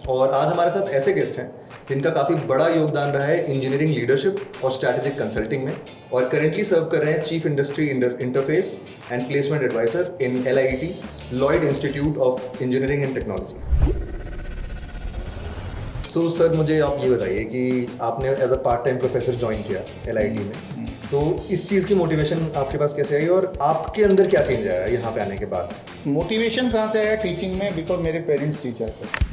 और आज हमारे साथ ऐसे गेस्ट हैं जिनका काफ़ी बड़ा योगदान रहा है इंजीनियरिंग लीडरशिप और स्ट्रैटेजिक कंसल्टिंग में, और करेंटली सर्व कर रहे हैं chief industry interface and placement adviser in LIT, Lloyd institute of engineering and technology. So sir, मुझे आप ये बताइए कि आपने as a part time professor join किया LIT में, तो इस चीज़ की मोटिवेशन आपके पास कैसे आई और आपके अंदर क्या चेंज आया यहाँ पे आने के बाद? मोटिवेशन कहाँ से आया टीचिंग में? बिकॉज मेरे पेरेंट्स टीचर थे।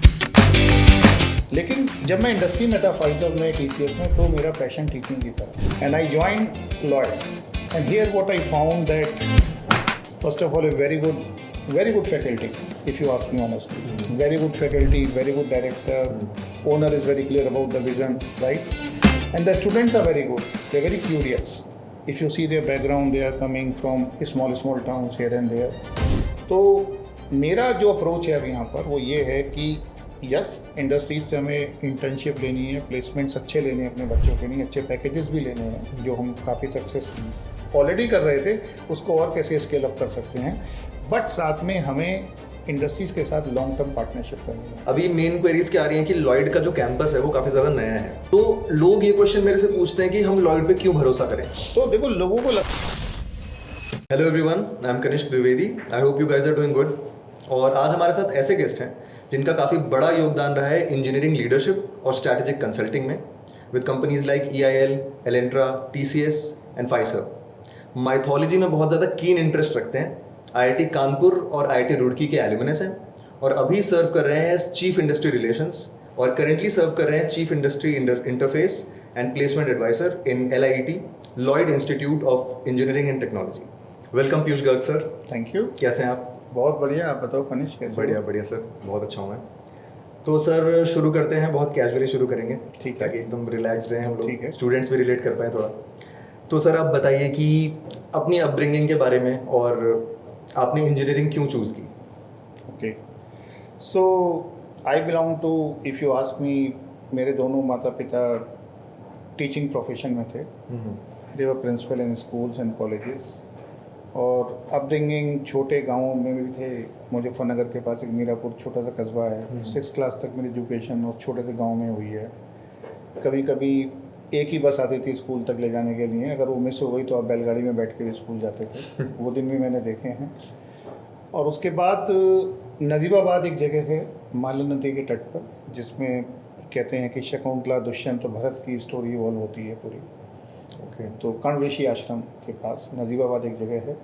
लेकिन जब मैं इंडस्ट्री में था फाइजर में, TCS में, तो मेरा पैशन टीचिंग की था and I join Lloyd and here what I found that first of all A very good faculty, if you ask me honestly. Very good faculty, very good director, owner is very clear about the vision, right? And the students are very good, they're very curious. If you see their background, they are coming from small towns here and there. तो मेरा जो approach है अब यहाँ पर वो ये है कि यस, इंडस्ट्रीज से हमें इंटर्नशिप लेनी है, प्लेसमेंट्स अच्छे लेने हैं अपने बच्चों के लिए, अच्छे पैकेजेस भी लेने हैं, जो हम काफ़ी सक्सेस ऑलरेडी कर रहे थे, उसको और कैसे स्केल अप कर सकते हैं, बट साथ में हमें इंडस्ट्रीज के साथ लॉन्ग टर्म पार्टनरशिप करनी है। अभी मेन क्वेरीज क्या आ रही हैं कि लॉयड का जो कैंपस है वो काफ़ी ज़्यादा नया है, तो लोग ये क्वेश्चन मेरे से पूछते हैं कि हम लॉयड पे क्यों भरोसा करें। तो देखो, लोगों को hello everyone, I am Kanishk Dwivedi. I hope you guys are doing good. और आज हमारे साथ ऐसे गेस्ट हैं जिनका काफ़ी बड़ा योगदान रहा है इंजीनियरिंग लीडरशिप और स्ट्रैटेजिक कंसल्टिंग में, विद कंपनीज लाइक EIL, एलेंट्रा, TCS एंड फाइसर। माइथोलॉजी में बहुत ज़्यादा कीन इंटरेस्ट रखते हैं, IIT कानपुर और IIT रुड़की के एल्यूमिनस हैं, और अभी सर्व कर रहे हैं चीफ इंडस्ट्री रिलेशंस, और करेंटली सर्व कर रहे हैं chief industry interface and placement adviser in LIT, Lloyd institute of engineering and technology. Welcome Piyush Garg sir. Thank you. कैसे हैं आप? बहुत बढ़िया, आप बताओ कनिष्क कैसे? बढ़िया सर, बहुत अच्छा हूँ मैं। तो सर शुरू करते हैं, बहुत कैजुअली शुरू करेंगे, ठीक है, ताकि एकदम रिलैक्स रहें हम ठीक है। लोग, स्टूडेंट्स भी रिलेट कर पाए थोड़ा। तो सर आप बताइए कि अपनी अपब्रिंगिंग के बारे में, और आपने इंजीनियरिंग क्यों चूज़ की? Okay, so I belong to, if you ask me, मेरे दोनों माता पिता टीचिंग प्रोफेशन में थे। They were principal in schools and colleges, और अपब्रिंगिंग छोटे गाँव में भी थे। मुजफ्फरनगर के पास एक मीरापुर छोटा सा कस्बा है, 6th क्लास तक मेरी एजुकेशन उस छोटे से गाँव में हुई है। कभी कभी एक ही बस आती थी स्कूल तक ले जाने के लिए, अगर वो मिस हो गई तो आप बैलगाड़ी में बैठ के भी स्कूल जाते थे। वो दिन भी मैंने देखे हैं। और उसके बाद नजीबाबाद एक जगह है मालन नदी के तट पर, जिसमें कहते हैं कि शकुंतला, दुष्यंत, तो भरत की स्टोरी इवॉल्व होती है पूरी। ओके। तो कर्ण ऋषि आश्रम के पास नजीबाबाद एक जगह है,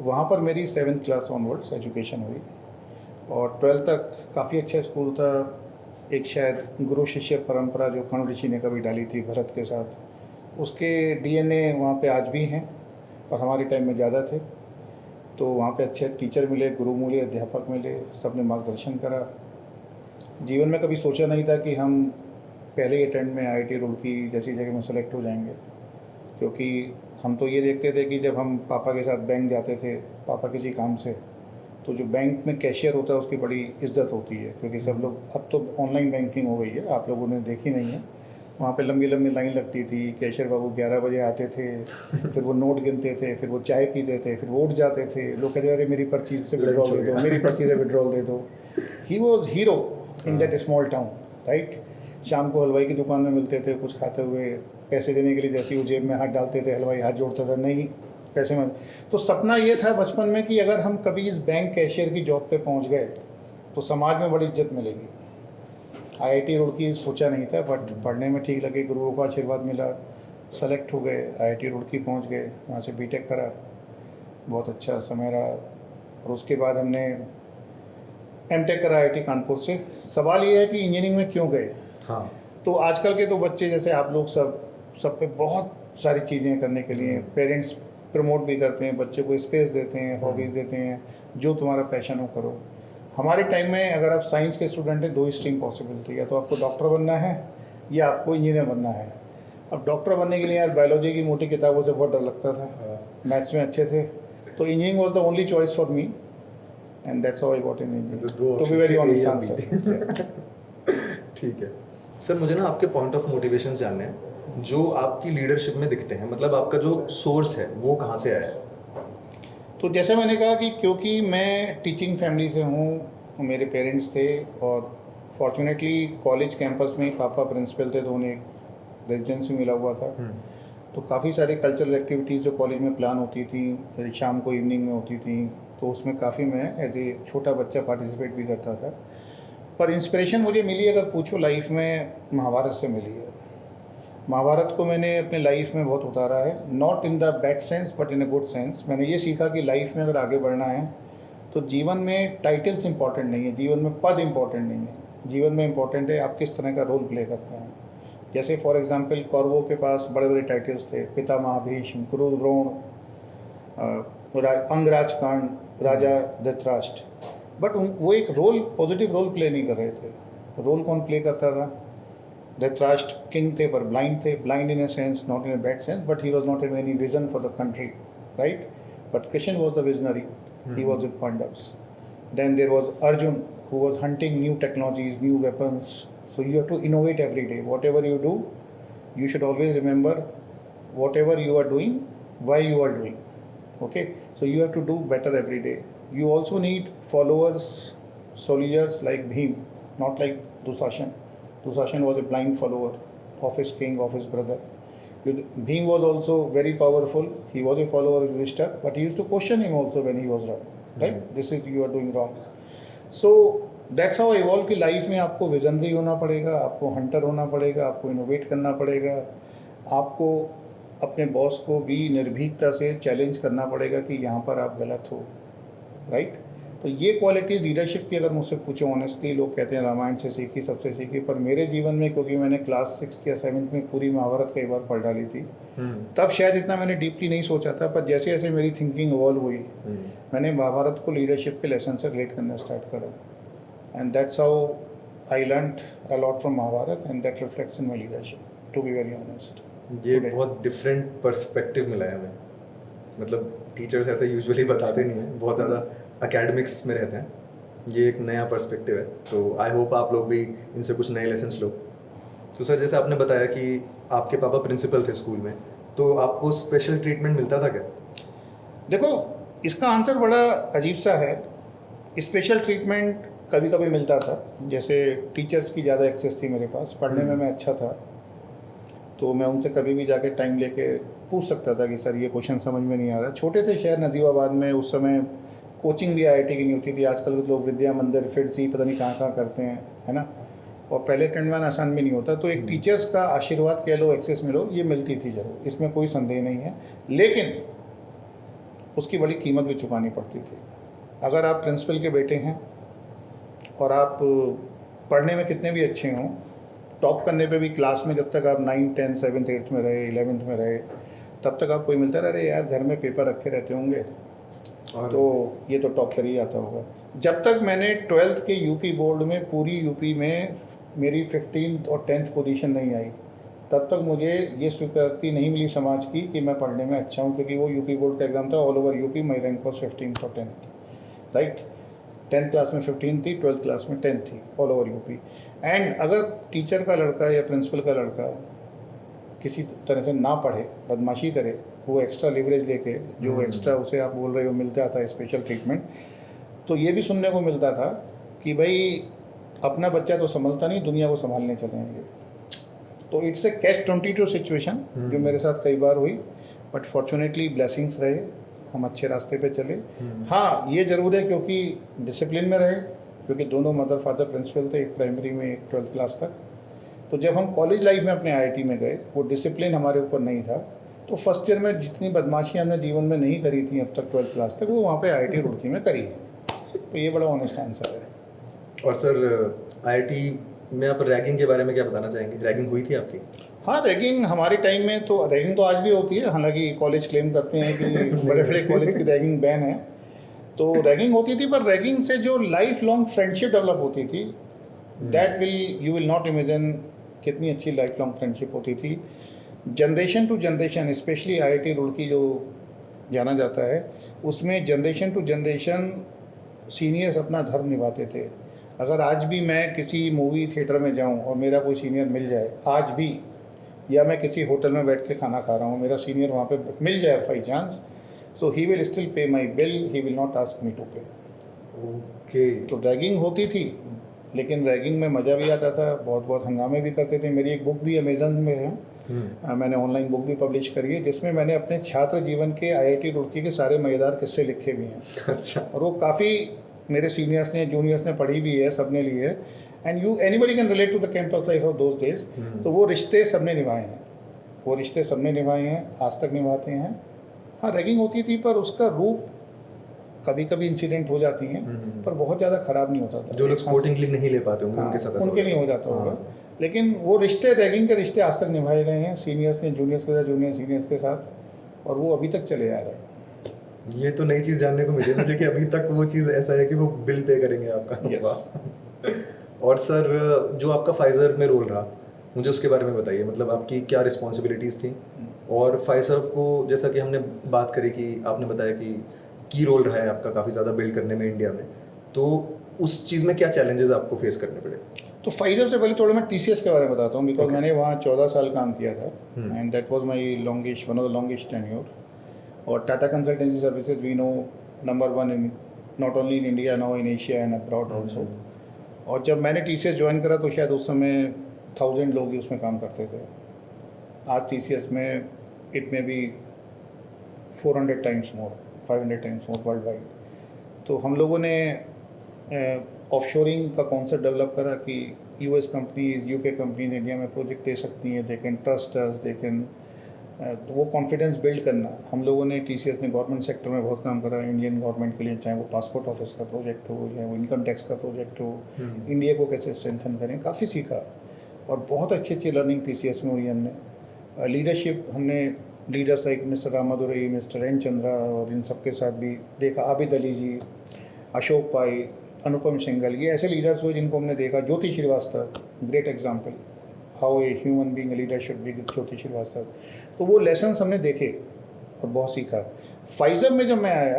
वहाँ पर मेरी 7th क्लास ऑनवर्ड्स एजुकेशन हुई, और 12th तक काफ़ी अच्छा स्कूल था। एक शायद गुरु शिष्य परंपरा जो कर्ण ऋषि ने कभी डाली थी भरत के साथ, उसके DNA वहाँ पे आज भी हैं, और हमारे टाइम में ज़्यादा थे। तो वहाँ पे अच्छे टीचर मिले, गुरु मिले, अध्यापक मिले, सब ने मार्गदर्शन करा। जीवन में कभी सोचा नहीं था कि हम पहले अटेम्प्ट में IIT रुड़की जैसी जगह में सेलेक्ट हो जाएंगे, क्योंकि हम तो ये देखते थे कि जब हम पापा के साथ बैंक जाते थे, पापा किसी काम से, तो जो बैंक में कैशियर होता है उसकी बड़ी इज्जत होती है, क्योंकि सब लोग, अब तो ऑनलाइन बैंकिंग हो गई है, आप लोगों ने देखी नहीं है। वहाँ पे लंबी लंबी लाइन लगती थी, कैशियर बाबू 11 बजे आते थे, फिर वो नोट गिनते थे, फिर वो चाय पीते थे, फिर वो उठ जाते थे। लोग कहते अरे मेरी पर्ची से विड्रॉल दे दो, मेरी पर्ची से विड्रॉल दे दो। He was hero in that small town, right. शाम को हलवाई की दुकान में मिलते थे, कुछ खाते हुए, पैसे देने के लिए जैसे वो जेब में हाथ डालते थे, हलवाई हाथ जोड़ता था, नहीं पैसे में। तो सपना ये था बचपन में कि अगर हम कभी इस बैंक कैशियर की जॉब पे पहुंच गए तो समाज में बड़ी इज्जत मिलेगी। IIT रुड़की सोचा नहीं था, बट पढ़ने में ठीक लगे, गुरुओं का आशीर्वाद मिला, सेलेक्ट हो गए, IIT रुड़की पहुंच गए, वहाँ से BTech करा, बहुत अच्छा समय रहा। और उसके बाद हमने MTech करा IIT कानपुर से। सवाल ये है कि इंजीनियरिंग में क्यों गए? हाँ। तो आजकल के तो बच्चे जैसे आप लोग सब पे बहुत सारी चीज़ें करने के लिए पेरेंट्स प्रमोट भी करते हैं, बच्चे को स्पेस देते हैं, हॉबीज़ देते हैं, जो तुम्हारा पैशन हो करो। हमारे टाइम में अगर आप साइंस के स्टूडेंट हैं, 2 स्ट्रीम पॉसिबल थी, या तो आपको डॉक्टर बनना है या आपको इंजीनियर बनना है। अब डॉक्टर बनने के लिए यार बायोलॉजी की मोटी किताबों से बहुत डर लगता था, मैथ्स में अच्छे थे, तो engineering was the only choice for me, and that's how I got in engineering, to be very honest answer. ठीक है सर, मुझे ना आपके पॉइंट ऑफ मोटिवेशन जानने हैं जो आपकी लीडरशिप में दिखते हैं, मतलब आपका जो सोर्स है वो कहाँ से आया है? तो जैसे मैंने कहा कि क्योंकि मैं टीचिंग फैमिली से हूँ, मेरे पेरेंट्स थे और फॉर्चुनेटली कॉलेज कैंपस में ही पापा प्रिंसिपल थे, तो उन्हें एक रेजिडेंसी मिला हुआ था। तो काफ़ी सारी कल्चरल एक्टिविटीज़ जो कॉलेज में प्लान होती थी, शाम को इवनिंग में होती थी, तो उसमें काफ़ी मैं एज ए छोटा बच्चा पार्टिसिपेट भी करता था। पर इंस्पिरेशन मुझे मिली, अगर पूछो लाइफ में, महाभारत से मिली है। महाभारत को मैंने अपने लाइफ में बहुत उतारा है, not in the bad sense but in a good sense. मैंने ये सीखा कि लाइफ में अगर आगे बढ़ना है तो जीवन में टाइटल्स इंपॉर्टेंट नहीं है, जीवन में पद इंपॉर्टेंट नहीं है, जीवन में इंपॉर्टेंट है आप किस तरह का रोल प्ले करते हैं। जैसे फॉर एग्जांपल कौरवों के पास बड़े बड़े टाइटल्स थे, पितामह भीष्म, गुरु द्रोण, अंगराज कांड, राजा धृतराष्ट्र, बट वो एक रोल, पॉजिटिव रोल प्ले नहीं कर रहे थे। रोल कौन प्ले करता था? धृतराष्ट्र किंग थे पर ब्लाइंड थे, blind in a sense, not in a bad sense, but he was not in any vision for the country, right? But Krishna was the visionary, he was with Pandavas. Then there was Arjun, who was hunting new technologies, new weapons. So you have to innovate every day. Whatever you do, you should always remember whatever you are doing, why you are doing. Okay? So you have to do better every day. You also need followers, soldiers like Bhim, not like Dusashan. Dusashan was a blind follower of his king, of his brother. Bhim was also very powerful. He was a follower of Yudhishthir, but he used to question him also when he was wrong. Right? This is you are doing wrong. So that's how I evolve कि life में आपको visionary होना पड़ेगा, आपको Hunter होना पड़ेगा, आपको innovate करना पड़ेगा, आपको अपने बॉस को भी निर्भीकता से चैलेंज करना पड़ेगा कि यहाँ पर आप गलत हो, राइट? तो ये क्वालिटी लीडरशिप की अगर मुझसे पूछो ऑनेस्टली, लोग कहते हैं रामायण से सीखी, सबसे सीखी, पर मेरे जीवन में, क्योंकि मैंने क्लास 6 या 7 में पूरी महाभारत कई बार पढ़ डाली थी, तब शायद इतना मैंने डीपली नहीं सोचा था, पर जैसे जैसे मेरी थिंकिंग इवॉल्व हुई, मैंने महाभारत को लीडरशिप के लेसन से रिलेट करना स्टार्ट करा, and that's how I learn a lot from Mahabharat, and that reflects in my leadership, to be very honest. ये बहुत डिफरेंट पर्सपेक्टिव मिला है हमें। मतलब टीचर्स ऐसे यूजुअली बताते नहीं हैं, बहुत ज़्यादा एकेडमिक्स में रहते हैं। ये एक नया पर्सपेक्टिव है, तो आई होप आप लोग भी इनसे कुछ नए लेसन्स लो। तो सर, जैसे आपने बताया कि आपके पापा प्रिंसिपल थे स्कूल में, तो आपको स्पेशल ट्रीटमेंट मिलता था क्या? देखो, इसका आंसर बड़ा अजीब सा है। स्पेशल ट्रीटमेंट कभी कभी मिलता था, जैसे टीचर्स की ज़्यादा एक्सेस थी मेरे पास, पढ़ने में मैं अच्छा था, तो मैं उनसे कभी भी जाके टाइम लेके पूछ सकता था कि सर ये क्वेश्चन समझ में नहीं आ रहा। छोटे से शहर नजीबाबाद में उस समय कोचिंग भी IIT की नहीं होती थी। आजकल के लोग विद्या मंदिर, फिरसी, पता नहीं कहाँ कहाँ करते हैं, है ना? और पहले टर्नवान आसान भी नहीं होता, तो एक टीचर्स का आशीर्वाद कह लो, एक्सेस मिलो, ये मिलती थी जरूर, इसमें कोई संदेह नहीं है, लेकिन उसकी बड़ी कीमत भी चुकानी पड़ती थी। अगर आप प्रिंसिपल के बेटे हैं और आप पढ़ने में कितने भी अच्छे हों, टॉप करने पे भी क्लास में जब तक आप 9, 10, 7th, 8th में रहे, 11th में रहे, तब तक आपको मिलता रहा, अरे यार घर में पेपर रखे रहते होंगे, तो ये तो टॉप कर ही आता होगा। जब तक मैंने 12th के यूपी बोर्ड में, पूरी यूपी में मेरी 15th और 10th पोजीशन नहीं आई, तब तक मुझे ये स्वीकृति नहीं मिली समाज की कि मैं पढ़ने में अच्छा हूँ, क्योंकि वो यूपी बोर्ड का एग्ज़ाम था, all over UP my rank was 15th और 10th, राइट? 10th क्लास में 15 थी, 12th क्लास में 10th थी, ऑल ओवर यूपी। एंड अगर टीचर का लड़का या प्रिंसिपल का लड़का किसी तरह से ना पढ़े, बदमाशी करे, वो एक्स्ट्रा लिवरेज लेके, जो एक्स्ट्रा उसे आप बोल रहे हो मिलता था स्पेशल ट्रीटमेंट, तो ये भी सुनने को मिलता था कि भाई अपना बच्चा तो संभलता नहीं, दुनिया को संभालने चलेंगे। तो इट्स ए कैच 22 सिचुएशन जो मेरे साथ कई बार हुई, बट फॉर्चुनेटली ब्लेसिंग्स रहे, हम अच्छे रास्ते पे चले। हाँ, ये ज़रूर है क्योंकि डिसिप्लिन में रहे, क्योंकि दोनों मदर फादर प्रिंसिपल थे, एक प्राइमरी में, एक 12th क्लास तक। तो जब हम कॉलेज लाइफ में अपने IIT में गए, वो डिसिप्लिन हमारे ऊपर नहीं था, तो फर्स्ट ईयर में जितनी बदमाशी हमने जीवन में नहीं करी थी अब तक 12th क्लास तक, वो वहाँ पे IIT रुड़की में करी है। तो ये बड़ा ऑनेस्ट आंसर है। और सर, IIT में आप रैगिंग के बारे में क्या बताना चाहेंगे? रैगिंग हुई थी आपकी? हाँ, रैगिंग हमारे टाइम में, तो रैगिंग तो आज भी होती है, हालांकि कॉलेज क्लेम करते हैं कि बड़े बड़े कॉलेज की रैगिंग बैन है, तो रैगिंग होती थी, पर रैगिंग से जो लाइफ लॉन्ग फ्रेंडशिप डेवलप होती थी, that you will not imagine कितनी अच्छी लाइफ लॉन्ग फ्रेंडशिप होती थी। Generation to generation, specially IIT Roorkee जो जाना जाता है, उसमें जनरेशन टू जनरेशन सीनियर्स अपना धर्म निभाते थे। अगर आज भी मैं किसी मूवी थिएटर में जाऊं और मेरा कोई सीनियर मिल जाए, आज भी, या मैं किसी होटल में बैठ के खाना खा रहा हूं, मेरा सीनियर वहाँ पे मिल जाए by chance, so he will still pay my bill, he will not ask me to pay. Okay. तो रैगिंग होती थी, लेकिन रैगिंग में मज़ा भी आता था, बहुत बहुत हंगामे भी करते थे। मेरी एक बुक भी अमेजन में है, मैंने ऑनलाइन बुक भी पब्लिश करी है, जिसमें मैंने अपने छात्र जीवन के आईआईटी रुड़की के सारे मज़ेदार किस्से लिखे भी हैं। अच्छा। और वो काफ़ी मेरे सीनियर्स ने जूनियर्स ने पढ़ी भी है, सबने ली है। And you anybody can relate to the campus life of those days. तो वो रिश्ते सबने निभाए हैं, वो रिश्ते सबने निभाए हैं, आज तक निभाते हैं। हाँ, रैगिंग होती थी, पर उसका रूप कभी कभी इंसिडेंट हो जाती हैं, पर बहुत ज़्यादा ख़राब नहीं होता था। जो लोग स्पोर्टिंगली नहीं ले पाते होंगे, हाँ, उनके साथ ऐसा उनके लिए हो जाता होगा। लेकिन वो रिश्ते, रैगिंग के रिश्ते आज तक निभाए गए हैं, सीनियर्स ने जूनियर्स के साथ, जूनियर सीनियर्स के साथ, और वो अभी तक चले आ रहे हैं। ये तो नई चीज़ जानने को मिली मुझे कि अभी तक वो चीज़ ऐसा है कि वो बिल पे करेंगे आपका। Yes. वाह। और सर, जो आपका फाइजर में रोल रहा, मुझे उसके बारे में बताइए। मतलब आपकी क्या रिस्पॉन्सिबिलिटीज़ थी, और फाइजर को जैसा कि हमने बात करी कि आपने बताया कि की रोल रहा है आपका काफ़ी ज़्यादा बिल्ड करने में इंडिया में, तो उस चीज़ में क्या चैलेंजेस आपको फेस करने पड़े? तो फाइजर से पहले थोड़ा मैं टीसीएस के बारे में बताता हूँ, बिकॉज मैंने वहाँ 14 साल काम किया था, and that was my longest, one of the longest tenure. और Tata consultancy services we know number 1 in, not only in India, now in Asia and abroad also. और जब मैंने टीसीएस ज्वाइन करा तो शायद उस समय 1000 लोग ही उसमें काम करते थे। आज टीसीएस में इट में be 400 times more, 500 times more worldwide. तो हम लोगों ने ऑफशोरिंग का कॉन्सेप्ट डेवलप करा कि US companies, UK companies India में प्रोजेक्ट दे सकती हैं, they can trust us, they can, तो वो कॉन्फिडेंस बिल्ड करना। हम लोगों ने, टीसीएस ने गवर्नमेंट सेक्टर में बहुत काम करा, इंडियन गवर्नमेंट के लिए, चाहे वो पासपोर्ट ऑफिस का प्रोजेक्ट हो या वो इनकम टैक्स का प्रोजेक्ट हो, इंडिया को कैसे स्ट्रेंथन करें, काफ़ी सीखा। और बहुत अच्छी अच्छी लर्निंग टीसीएस में हुई हमने। लीडरशिप, हमने leaders like mister Ramadorai, mister N Chandra, और इन सब के साथ भी देखा, आबिद अली जी, अशोक पाई, अनुपम सिंघल, ये ऐसे लीडर्स हुए जिनको हमने देखा। Jyoti Srivastava, great example, how a human being, leader should be, Jyoti Srivastava. तो वो लेसन्स हमने देखे और बहुत सीखा। फाइजर में जब मैं आया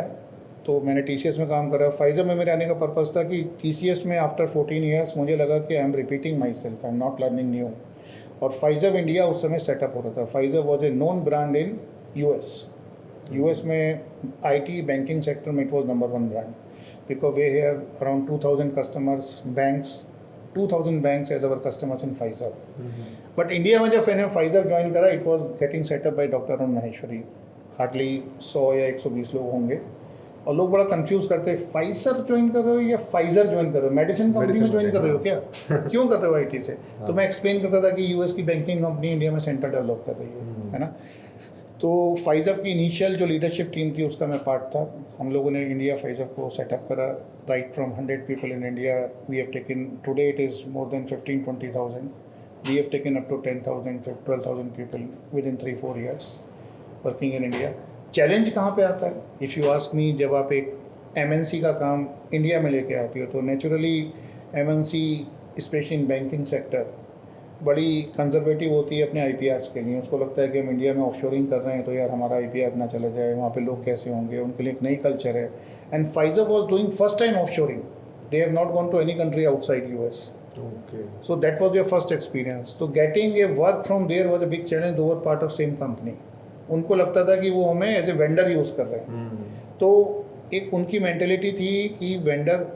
तो मैंने टीसीएस में काम करा। फाइजर में मेरे आने का पर्पज़ था कि टीसीएस में आफ्टर 14 ईयर्स मुझे लगा कि I am repeating my self, I am not learning new. और फाइजर इंडिया उस समय सेटअप हो रहा था। Pfizer was a known brand in US में आईटी बैंकिंग सेक्टर में it was number 1 brand, because we have around 2000 customers, banks, 2000 banks as our customers in Pfizer. But India में जब मैंने Pfizer ज्वाइन करा, it was getting set up by doctor Arun Maheshwari. Hardly 100 या 120 लोग होंगे, और लोग बड़ा कंफ्यूज करते हैं, फाइजर ज्वाइन कर रहे हो या फाइजर ज्वाइन कर रहे हो, मेडिसिन कंपनी में ज्वाइन कर रहे हो क्या, क्यों कर रहे हो आईटी से? तो मैं एक्सप्लेन करता था कि यूएस की बैंकिंग कंपनी इंडिया में सेंटर डेवलप कर रही है ना। तो फाइजर की इनिशियल जो लीडरशिप टीम थी उसका मैं पार्ट था। हम लोगों ने इंडिया फाइजर को सेटअप करा, right from 100 people in India, we have taken, today it is more than 15-20,000, we have taken up to 10,000 12,000 people within 3-4 years working in India. Challenge कहाँ पे आता है, इफ़ यू आस्क मी, जब आप एक MNC का काम इंडिया में लेके आती हो तो naturally MNC specially in banking sector बड़ी कंजर्वेटिव होती है अपने आईपीआर्स के लिए। उसको लगता है कि हम इंडिया में ऑफशोरिंग कर रहे हैं तो यार हमारा आईपीआर ना चला जाए, वहाँ पे लोग कैसे होंगे, उनके लिए एक नई कल्चर है। And Pfizer was doing first time offshoring, they have not gone to any country outside US, so that was their first experience. तो getting a work from there was a big challenge, though were part of same company. उनको लगता था कि वो हमें as a vendor use कर रहे हैं। तो एक उनकी मेंटेलिटी थी कि वेंडर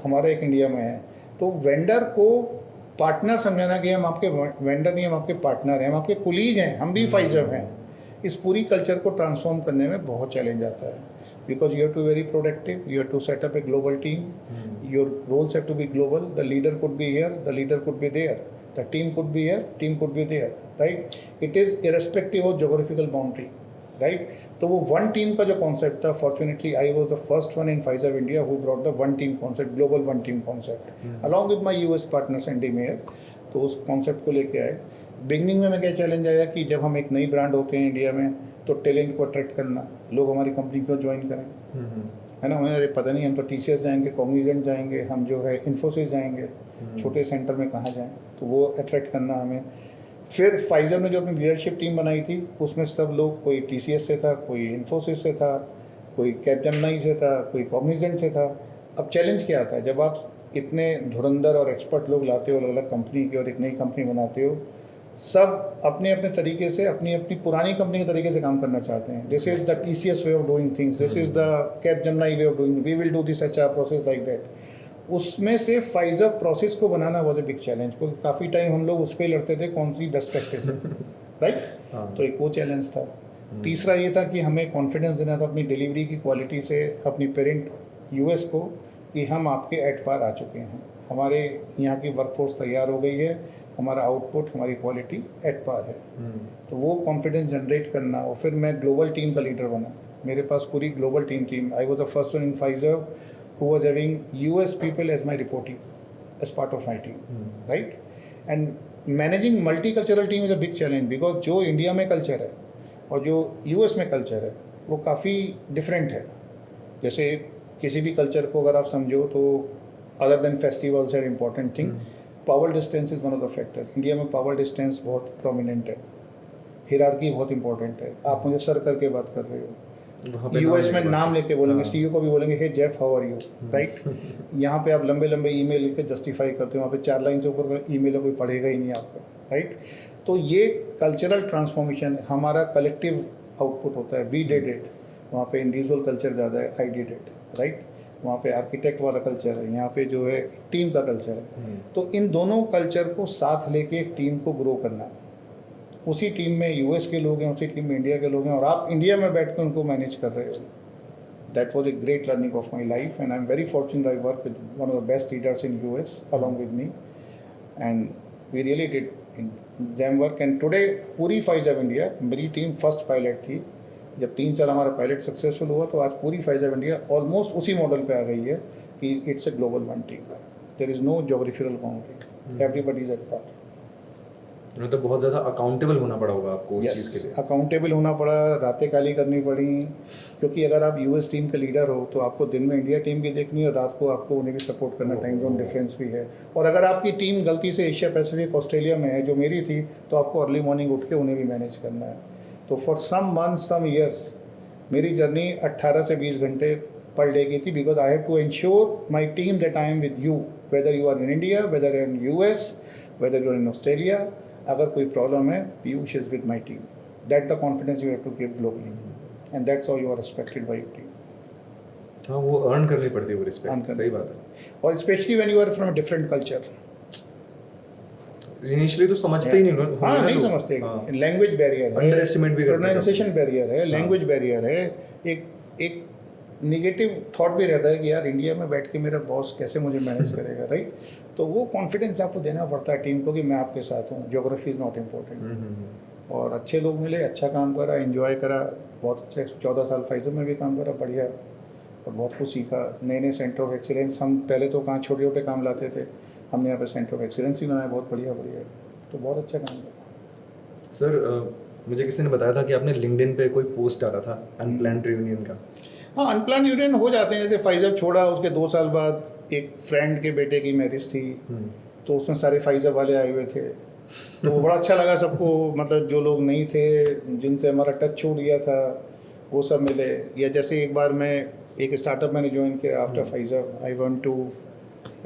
हमारा एक इंडिया में है, तो वेंडर को पार्टनर समझाना कि हम आपके वेंडर नहीं, हम आपके पार्टनर हैं, हम आपके कुलीग हैं, हम भी फाइजर हैं। इस पूरी कल्चर को ट्रांसफॉर्म करने में बहुत चैलेंज आता है, because you have to very productive, you have to set up a global team, your roles have to be global, the leader could be here, the leader could be there, the team could be here, team could be there, right. It is irrespective of geographical boundary, right. तो वो one team का जो concept था, fortunately I was the first one in Pfizer India who brought the one team concept, global one team concept, along with my US partner Sandy mayor. तो उस concept को लेके आए। बिगनिंग में क्या चैलेंज आया कि जब हम एक नई ब्रांड होते हैं इंडिया में तो टैलेंट को अट्रैक्ट करना, लोग हमारी कंपनी को ज्वाइन करें, है ना। उन्हें पता नहीं, हम तो टीसीएस जाएंगे, कॉग्निजेंट जाएंगे, हम जो है इन्फोसिस जाएंगे, छोटे सेंटर में कहाँ जाएँ, तो वो अट्रैक्ट करना हमें। फिर फाइजर ने जो अपनी लीडरशिप टीम बनाई थी उसमें सब लोग, कोई टीसीएस से था, कोई इन्फोसिस से था, कोई कैपजेमिनी से था, कोई कॉग्निजेंट से था। अब चैलेंज क्या आता है, जब आप इतने धुरंधर और एक्सपर्ट लोग लाते हो अलग अलग कंपनी के और एक नई कंपनी बनाते हो, सब अपने अपने तरीके से, अपनी अपनी पुरानी कंपनी के तरीके से काम करना चाहते हैं। This is the TCS way of doing things, this is the Capgemini way of doing, we will do this HR process like that. उसमें से फाइजर प्रोसेस को बनाना वॉज ए बिग चैलेंज, क्योंकि काफ़ी टाइम हम लोग उस पर लड़ते थे कौन सी बेस्ट प्रैक्टिस है, राइट। हाँ। तो एक वो चैलेंज था। तीसरा ये था कि हमें कॉन्फिडेंस देना था अपनी डिलीवरी की क्वालिटी से अपनी पेरेंट यूएस को कि हम आपके एट पार आ चुके हैं, हमारे यहाँ की वर्कफोर्स तैयार हो गई है, हमारा आउटपुट हमारी क्वालिटी एट पार है। तो वो कॉन्फिडेंस जनरेट करना, और फिर मैं ग्लोबल टीम का लीडर बना। मेरे पास पूरी global team I was the first one in Pfizer who was having US people as my reporting as part of my team, right. And managing multi cultural team is a big challenge, because जो India में culture है और जो US में culture है वो काफ़ी different है। जैसे किसी भी कल्चर को अगर आप समझो तो other than festivals and important thing, power distance is one of the factor. India में पावर डिस्टेंस बहुत प्रोमिनेंट है, हिरार्की बहुत इंपॉर्टेंट है। आप मुझे सर करके बात कर रहे हो, यूएस में नाम लेके बोलेंगे, सीईओ को भी बोलेंगे hey Jeff how are you, right. यहाँ पे आप लंबे लंबे ईमेल लिख के जस्टिफाई करते हो, वहाँ पे 4 लाइन से ऊपर ईमेल कोई पढ़ेगा ही नहीं आपका, राइट। तो ये कल्चरल ट्रांसफॉर्मेशन हमारा कलेक्टिव आउटपुट होता है, वी डिड इट। वहाँ पे इंडिविजुअल कल्चर ज़्यादा है, आई डिड इट, राइट। वहाँ पे आर्किटेक्ट वाला कल्चर है, यहाँ पे जो है टीम का कल्चर है। तो इन दोनों कल्चर को साथ लेके एक टीम को ग्रो करना है। उसी टीम में यूएस के लोग हैं, उसी टीम में इंडिया के लोग हैं, और आप इंडिया में बैठ कर उनको मैनेज कर रहे हो। That was a great learning of my life, and I am very fortunate I work with one of the best leaders in US along with me, and we really did jam work. And today पूरी Pfizer India, मेरी team first pilot थी। जब 3 साल हमारा pilot successful हुआ तो आज पूरी फाइजर इंडिया ऑलमोस्ट उसी मॉडल पे आ गई है कि it's a global one team, there is no geographical boundary, everybody is at par. मतलब बहुत ज़्यादा अकाउंटेबल होना पड़ा होगा आपको उस चीज़ के लिए। अकाउंटेबल होना पड़ा, रातें काली करनी पड़ी, क्योंकि अगर आप यूएस टीम के लीडर हो तो आपको दिन में इंडिया टीम की देखनी है और रात को आपको उन्हें भी सपोर्ट करना, टाइम जोन डिफरेंस भी है। और अगर आपकी टीम गलती से एशिया पैसिफिक ऑस्ट्रेलिया में है जो मेरी थी, तो आपको अर्ली मॉर्निंग उठ के उन्हें भी मैनेज करना है। तो for some months some years मेरी जर्नी 18 से 20 घंटे पर डे की थी, because I have to ensure my team that I am with you, whether you are in India, whether in US, whether you are in Australia. अगर कोई problem है, Piyush is with my team, that the confidence you have to give globally, and that's how you are respected by your team. हाँ, वो earn करनी पड़ती है वो respect, सही बात है। और specially when you are from a different culture, initially तो समझते ही नहीं लोग। हाँ, नहीं समझते। लैंग्वेज बैरियर है, अंडर एस्टिमेट भी करते हैं, प्रोनाउंसिएशन बैरियर है, लैंग्वेज बैरियर है, एक निगेटिव थॉट भी रहता है कि यार इंडिया में बैठ के मेरा बॉस कैसे मुझे मैनेज करेगा, राइट। तो वो कॉन्फिडेंस आपको देना पड़ता है टीम को कि मैं आपके साथ हूँ, ज्योग्राफी इज़ नॉट इम्पोर्टेंट। और अच्छे लोग मिले, अच्छा काम करा, एंजॉय करा, बहुत अच्छा 14 साल फाइजर में भी काम करा, बढ़िया, और बहुत कुछ सीखा। नए नए सेंटर ऑफ एक्सीलेंस, हम पहले तो कहाँ छोटे छोटे काम लाते थे, हमने यहाँ पे सेंटर ऑफ एक्सीलेंस भी बनाया, बहुत बढ़िया, तो बहुत अच्छा काम करा। सर, मुझे किसी ने बताया था कि आपने लिंक्डइन पे कोई पोस्ट डाला था अनप्लान्ड रियूनियन का। हाँ, अनप्लान यूनियन हो जाते हैं। जैसे फाइजर छोड़ा, उसके 2 साल बाद एक फ्रेंड के बेटे की मैरिज थी, तो उसमें सारे फाइजर वाले आए हुए थे, तो वो बड़ा अच्छा लगा सबको। मतलब जो लोग नहीं थे, जिनसे हमारा टच छूट गया था, वो सब मिले। या जैसे एक बार मैं एक स्टार्टअप मैंने ज्वाइन किया after Pfizer, I want to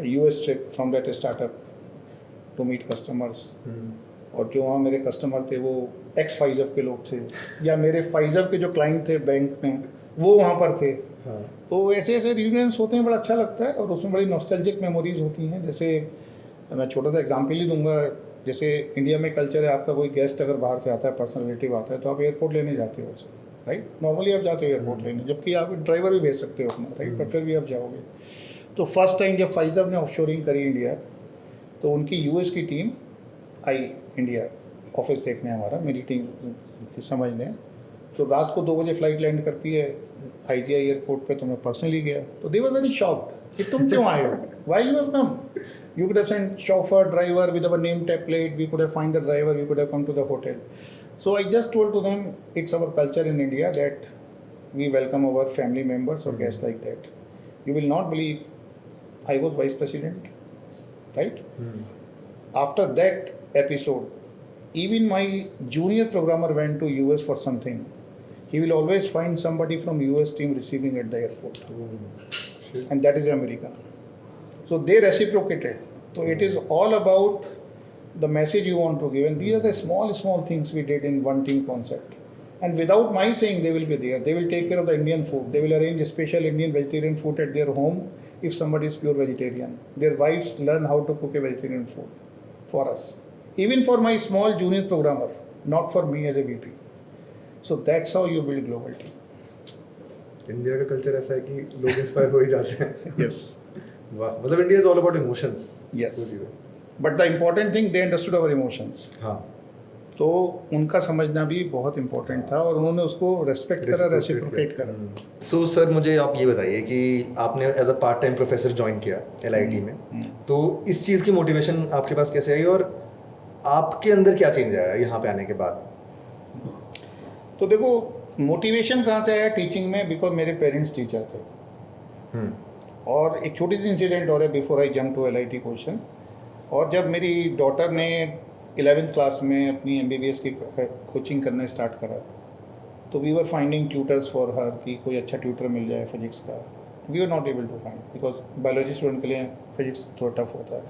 US trip from that startup to meet customers, और जो वहाँ मेरे कस्टमर थे वो एक्स फाइजर के लोग थे, या मेरे फाइजर के जो क्लाइंट थे बैंक में वो वहाँ पर थे। हाँ। तो ऐसे ऐसे रियूनियंस होते हैं, बड़ा अच्छा लगता है, और उसमें बड़ी नॉस्टैल्जिक मेमोरीज होती हैं। जैसे मैं छोटा सा एग्जांपल ही दूंगा, जैसे इंडिया में कल्चर है, आपका कोई गेस्ट अगर बाहर से आता है, पर्सनल रिलेटिव आता है, तो आप एयरपोर्ट लेने जाते हो उसे, राइट। नॉर्मली आप जाते हो एयरपोर्ट लेने, जबकि आप ड्राइवर भी भेज सकते हो अपना, राइट, बट फिर भी आप जाओगे। तो फर्स्ट टाइम जब फाइजर ने ऑफशोरिंग करी इंडिया, तो उनकी यूएस की टीम आई इंडिया ऑफिस देखने हमारा, मेरी टीम की समझने। तो रात को 2 बजे फ्लाइट लैंड करती है आईजीआई एयरपोर्ट पे, तो मैं पर्सनली गया, तो दे वर वेरी शॉक्ड कि तुम क्यों आए हो, why you have come, you could have sent chauffeur driver with our name template, we could have find the driver, we could have come to the hotel. So I just told to them it's our culture in India that we welcome our family members और guest like that. You will not believe I was vice president, right. After that episode, even my junior programmer went to US for something, he will always find somebody from US team receiving at the airport, and that is American. So they reciprocated. So it is all about the message you want to give, and these are the small things we did in one team concept. And without my saying, they will be there. They will take care of the Indian food. They will arrange special Indian vegetarian food at their home if somebody is pure vegetarian. Their wives learn how to cook a vegetarian food for us. Even for my small junior programmer, not for me as a VP. So that's how you build global team. India का culture ऐसा है कि लोग inspire हो ही जाते हैं. Yes. वाह, मतलब India is all about emotions. Yes. But the important thing, they understood our emotions. हाँ. तो उनका समझना भी बहुत इम्पोर्टेंट था और उन्होंने उसको रेस्पेक्ट करा, रेसिप्रोकेट करा. सो सर मुझे आप ये बताइए कि आपने as a part time professor join किया LIT में, तो इस चीज़ की मोटिवेशन आपके पास कैसे आई और आपके अंदर क्या चेंज आया यहाँ पे आने के बाद? तो देखो मोटिवेशन कहाँ से आया टीचिंग में, बिकॉज मेरे पेरेंट्स टीचर थे. और एक छोटी सी इंसिडेंट और है before I jump to LIT question. और जब मेरी डॉटर ने 11th क्लास में अपनी MBBS की कोचिंग करना स्टार्ट करा, तो we were finding tutors for her कि कोई अच्छा ट्यूटर मिल जाए फिजिक्स का. We are not able to find because biology student के लिए फिजिक्स थोड़ा टफ होता है.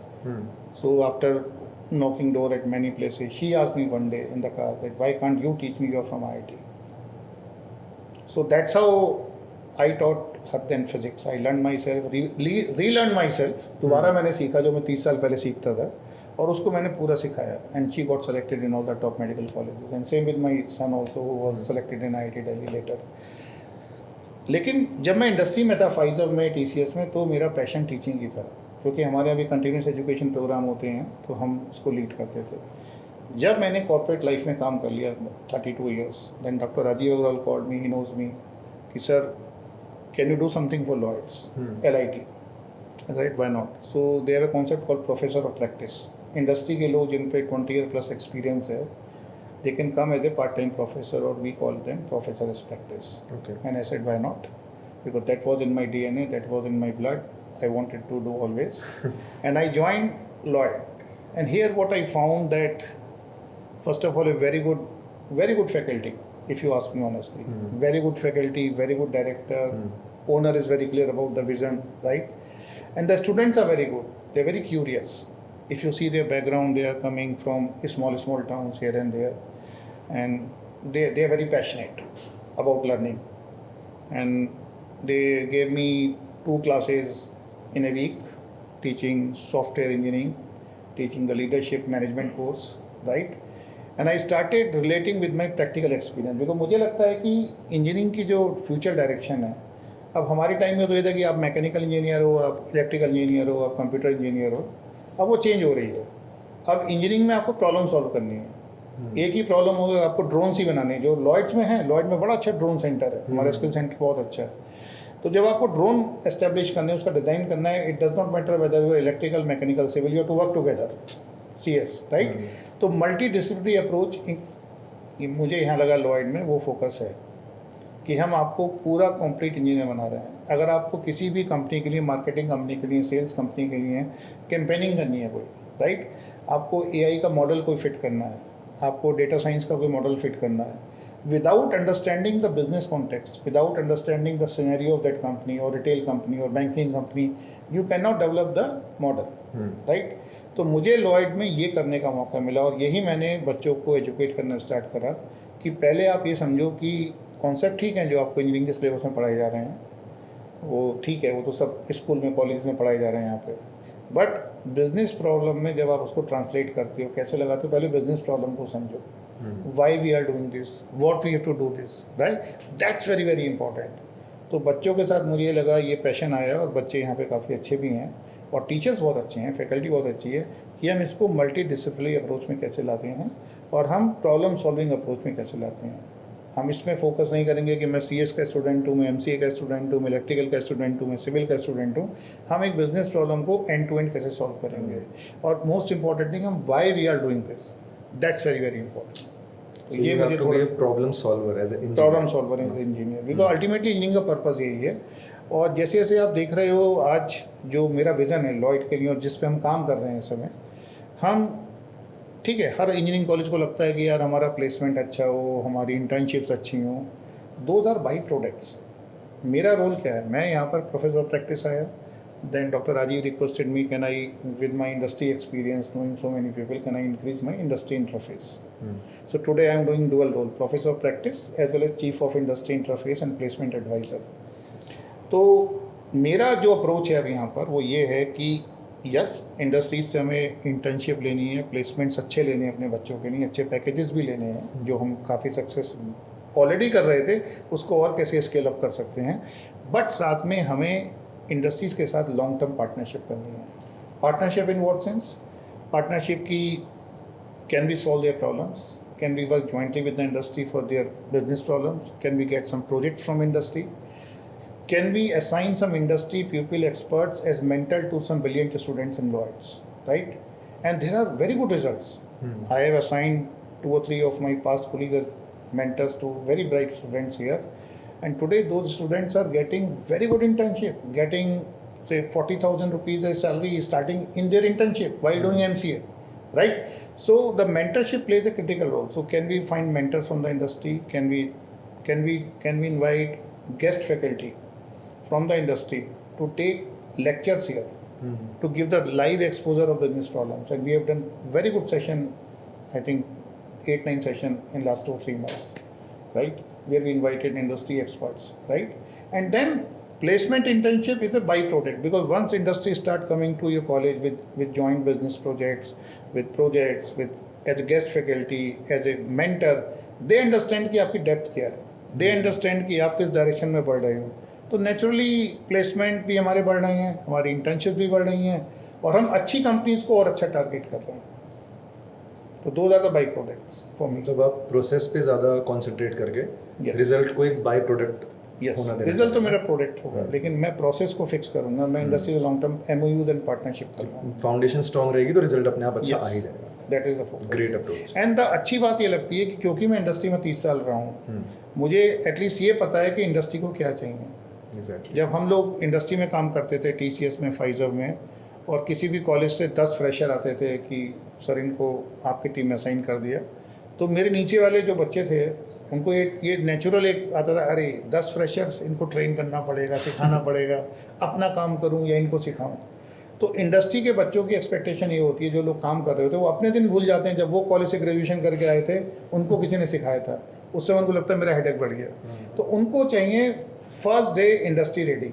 So after knocking door at many places, she asked me one day in the car that why can't you teach me, you're from IIT. So that's how I taught her then physics. I learned myself, relearned myself. दोबारा मैंने सीखा जो मैं 30 साल पहले सीखता था और उसको मैंने पूरा सिखाया. And she got selected in all the top medical colleges. And same with my son also who was selected in IIT Delhi later. लेकिन जब मैं इंडस्ट्री में था फाइजर में TCS में, तो मेरा पैशन टीचिंग ही था, क्योंकि हमारे यहाँ भी कंटिन्यूस एजुकेशन प्रोग्राम होते हैं तो हम उसको लीड करते थे. जब मैंने कॉर्पोरेट लाइफ में काम कर लिया 32 years, then doctor Rajeev Agarwal called me, he knows me कि sir can you do something for Lloyd's LIT. I said why not. So they have a concept called professor of practice. Industry के लोग जिन पे 20 year plus experience है, they can come as a part-time professor, or we call them professor as practice. Okay. And I said, why not? Because that was in my DNA, that was in my blood. I wanted to do always. And I joined Lloyd. And here what I found that, first of all, a very good faculty, if you ask me honestly. Very good faculty, very good director. Owner is very clear about the vision, right? And the students are very good. They're very curious. If you see their background, they are coming from small towns here and there. And they are very passionate about learning. And they gave me 2 classes in a week, teaching software engineering, teaching the leadership management course, right? And I started relating with my practical experience, because मुझे लगता है कि engineering की जो future direction है, अब हमारे time में तो ये था कि आप मैकेनिकल इंजीनियर हो, आप इलेक्ट्रिकल इंजीनियर हो, आप कंप्यूटर इंजीनियर हो. अब वो चेंज हो रही है. अब इंजीनियरिंग में आपको प्रॉब्लम सॉल्व करनी है. एक ही प्रॉब्लम होगा, आपको ड्रोन्स ही बनाने हैं, जो लॉयड्स में है. लॉयड में बड़ा अच्छा ड्रोन सेंटर है, हमारा स्किल सेंटर बहुत अच्छा है. तो जब आपको ड्रोन एस्टेब्लिश करने, उसका डिज़ाइन करना है, it does not matter whether you electrical, mechanical, civil, you to work together, CS, right. तो मल्टी डिसिप्लिनरी अप्रोच मुझे यहाँ लगा लॉयड में वो फोकस है कि हम आपको पूरा कंप्लीट इंजीनियर बना रहे हैं. अगर आपको किसी भी कंपनी के लिए, मार्केटिंग कंपनी के लिए, सेल्स कंपनी के लिए कैंपेनिंग करनी है कोई, राइट, आपको AI का मॉडल कोई फिट करना है, आपको डेटा साइंस का कोई मॉडल फिट करना है, without understanding the business context, without understanding the scenario of that company or retail company or banking company, you cannot develop the model, right? तो मुझे लॉयड में ये करने का मौका मिला और यही मैंने बच्चों को एजुकेट करना स्टार्ट करा कि पहले आप ये समझो कि कॉन्सेप्ट ठीक है जो आपको इंजीनियरिंग के सिलेबस में पढ़ाए जा रहे हैं, वो ठीक है, वो तो सब स्कूल में, कॉलेज में पढ़ाए जा रहे हैं यहाँ पे. बट बिजनेस प्रॉब्लम में जब आप उसको ट्रांसलेट करते हो, कैसे लगाते हो, पहले बिजनेस प्रॉब्लम को समझो. Why we are doing this, what we have to do this, right? That's very very important. तो बच्चों के साथ मुझे ये लगा, ये पैशन आया और बच्चे यहाँ पे काफ़ी अच्छे भी हैं और टीचर्स बहुत अच्छे हैं, फैकल्टी बहुत अच्छी है, कि हम इसको मल्टी डिसिप्लिनरी अप्रोच में कैसे लाते हैं और हम प्रॉब्लम सॉल्विंग अप्रोच में कैसे लाते हैं. हम इसमें फोकस नहीं करेंगे कि मैं CS का स्टूडेंट हूँ, मैं MCA का स्टूडेंट हूँ, मैं इलेक्ट्रिकल का स्टूडेंट हूँ, मैं सिविल का स्टूडेंट हूँ. हम एक बिजनेस प्रॉब्लम को एंड टू एंड कैसे सॉल्व करेंगे और मोस्ट इंपॉर्टेंट थिंग, हम why we are doing this, that's very very important. So ये मुझे थोड़ा problem solver as engineer, because ultimately engineering का पर्पस यही है. और जैसे जैसे आप देख रहे हो आज जो मेरा विज़न है लॉयड के लिए और जिस पे हम काम कर रहे हैं इस समय, हम ठीक है, हर इंजीनियरिंग कॉलेज को लगता है कि यार हमारा प्लेसमेंट अच्छा हो, हमारी इंटर्नशिप्स अच्छी हों. 2000 बाई प्रोडक्ट्स. मेरा रोल क्या है, मैं यहाँ पर प्रोफेसर ऑफ प्रैक्टिस आया, Then Dr. Rajiv requested me, can I, with my industry experience, knowing so many people, can I increase my industry interface? So today I am doing dual role, professor of practice as well as chief of industry interface and placement advisor. तो मेरा जो approach है अब यहाँ पर वो ये है कि यस, इंडस्ट्रीज से हमें इंटर्नशिप लेनी है, प्लेसमेंट्स अच्छे लेने हैं अपने बच्चों के लिए, अच्छे पैकेजेस भी लेने हैं, जो हम काफ़ी सक्सेस ऑलरेडी कर रहे थे उसको और कैसे स्केल अप कर सकते हैं, बट साथ में हमें इंडस्ट्रीज़ के साथ लॉन्ग टर्म पार्टनरशिप करनी है. Partnership in what sense? Partnership की can we solve their problems, can we work jointly with the industry for their business problems, can we get some project from industry, can we assign some industry pupil experts as mentor to some brilliant students in Lloyds, right? And there are very good results. I have assigned 2 or 3 of my past colleagues as mentors to very bright students here, and today those students are getting very good internship, getting say 40,000 rupees as salary starting in their internship while doing MCA, right? So the mentorship plays a critical role. So can we find mentors from the industry? Can we invite guest faculty from the industry to take lectures here, to give the live exposure of business problems? And we have done very good session, I think 8-9 session in last 2-3 months, right? Where we invited industry experts, right? And then placement internship is a byproduct, because once industry start coming to your college with joint business projects, with as a guest faculty, as a mentor, they understand कि आपकी depth क्या है, they understand कि आप किस direction में बढ़ रहे हो. तो नेचुरली प्लेसमेंट भी हमारे बढ़ रहे हैं, हमारी इंटर्नशिप भी बढ़ रही हैं, और हम अच्छी कंपनीज को और अच्छा टारगेट कर रहे हैं. तो those are the by products for me. मतलब आप प्रोसेस पे ज़्यादा कंसंट्रेट करके रिजल्ट को एक बाई प्रोडक्ट यस, रिजल्ट तो मेरा प्रोडक्ट होगा, लेकिन मैं प्रोसेस को फिक्स करूंगा. मैं इंडस्ट्री से long term MOUs and partnership करूँगा. फाउंडेशन स्ट्रांग रहेगी तो रिजल्ट अपने आप अच्छा आ ही जाएगा. That is the focus. Great approach. And the अच्छी बात ये लगती है कि क्योंकि मैं इंडस्ट्री में 30 साल रहा हूँ, मुझे एटलीस्ट ये पता है कि इंडस्ट्री को क्या चाहिए. Exactly. जब हम लोग इंडस्ट्री में काम करते थे, TCS में, फाइजर में, और किसी भी कॉलेज से 10 फ्रेशर आते थे कि सर इनको आपकी टीम में असाइन कर दिया, तो मेरे नीचे वाले जो बच्चे थे उनको ये नेचुरल एक आता था, अरे 10 फ्रेशर्स, इनको ट्रेन करना पड़ेगा, सिखाना पड़ेगा, अपना काम करूं या इनको सिखाऊं. तो इंडस्ट्री के बच्चों की एक्सपेक्टेशन ये होती है, जो लोग काम कर रहे होते हैं वो अपने दिन भूल जाते हैं जब वो कॉलेज से ग्रेजुएशन करके आए थे, उनको किसी ने सिखाया था, उस समय उनको लगता है मेरा हेडेक बढ़ गया. तो उनको चाहिए फर्स्ट डे इंडस्ट्री रेडी.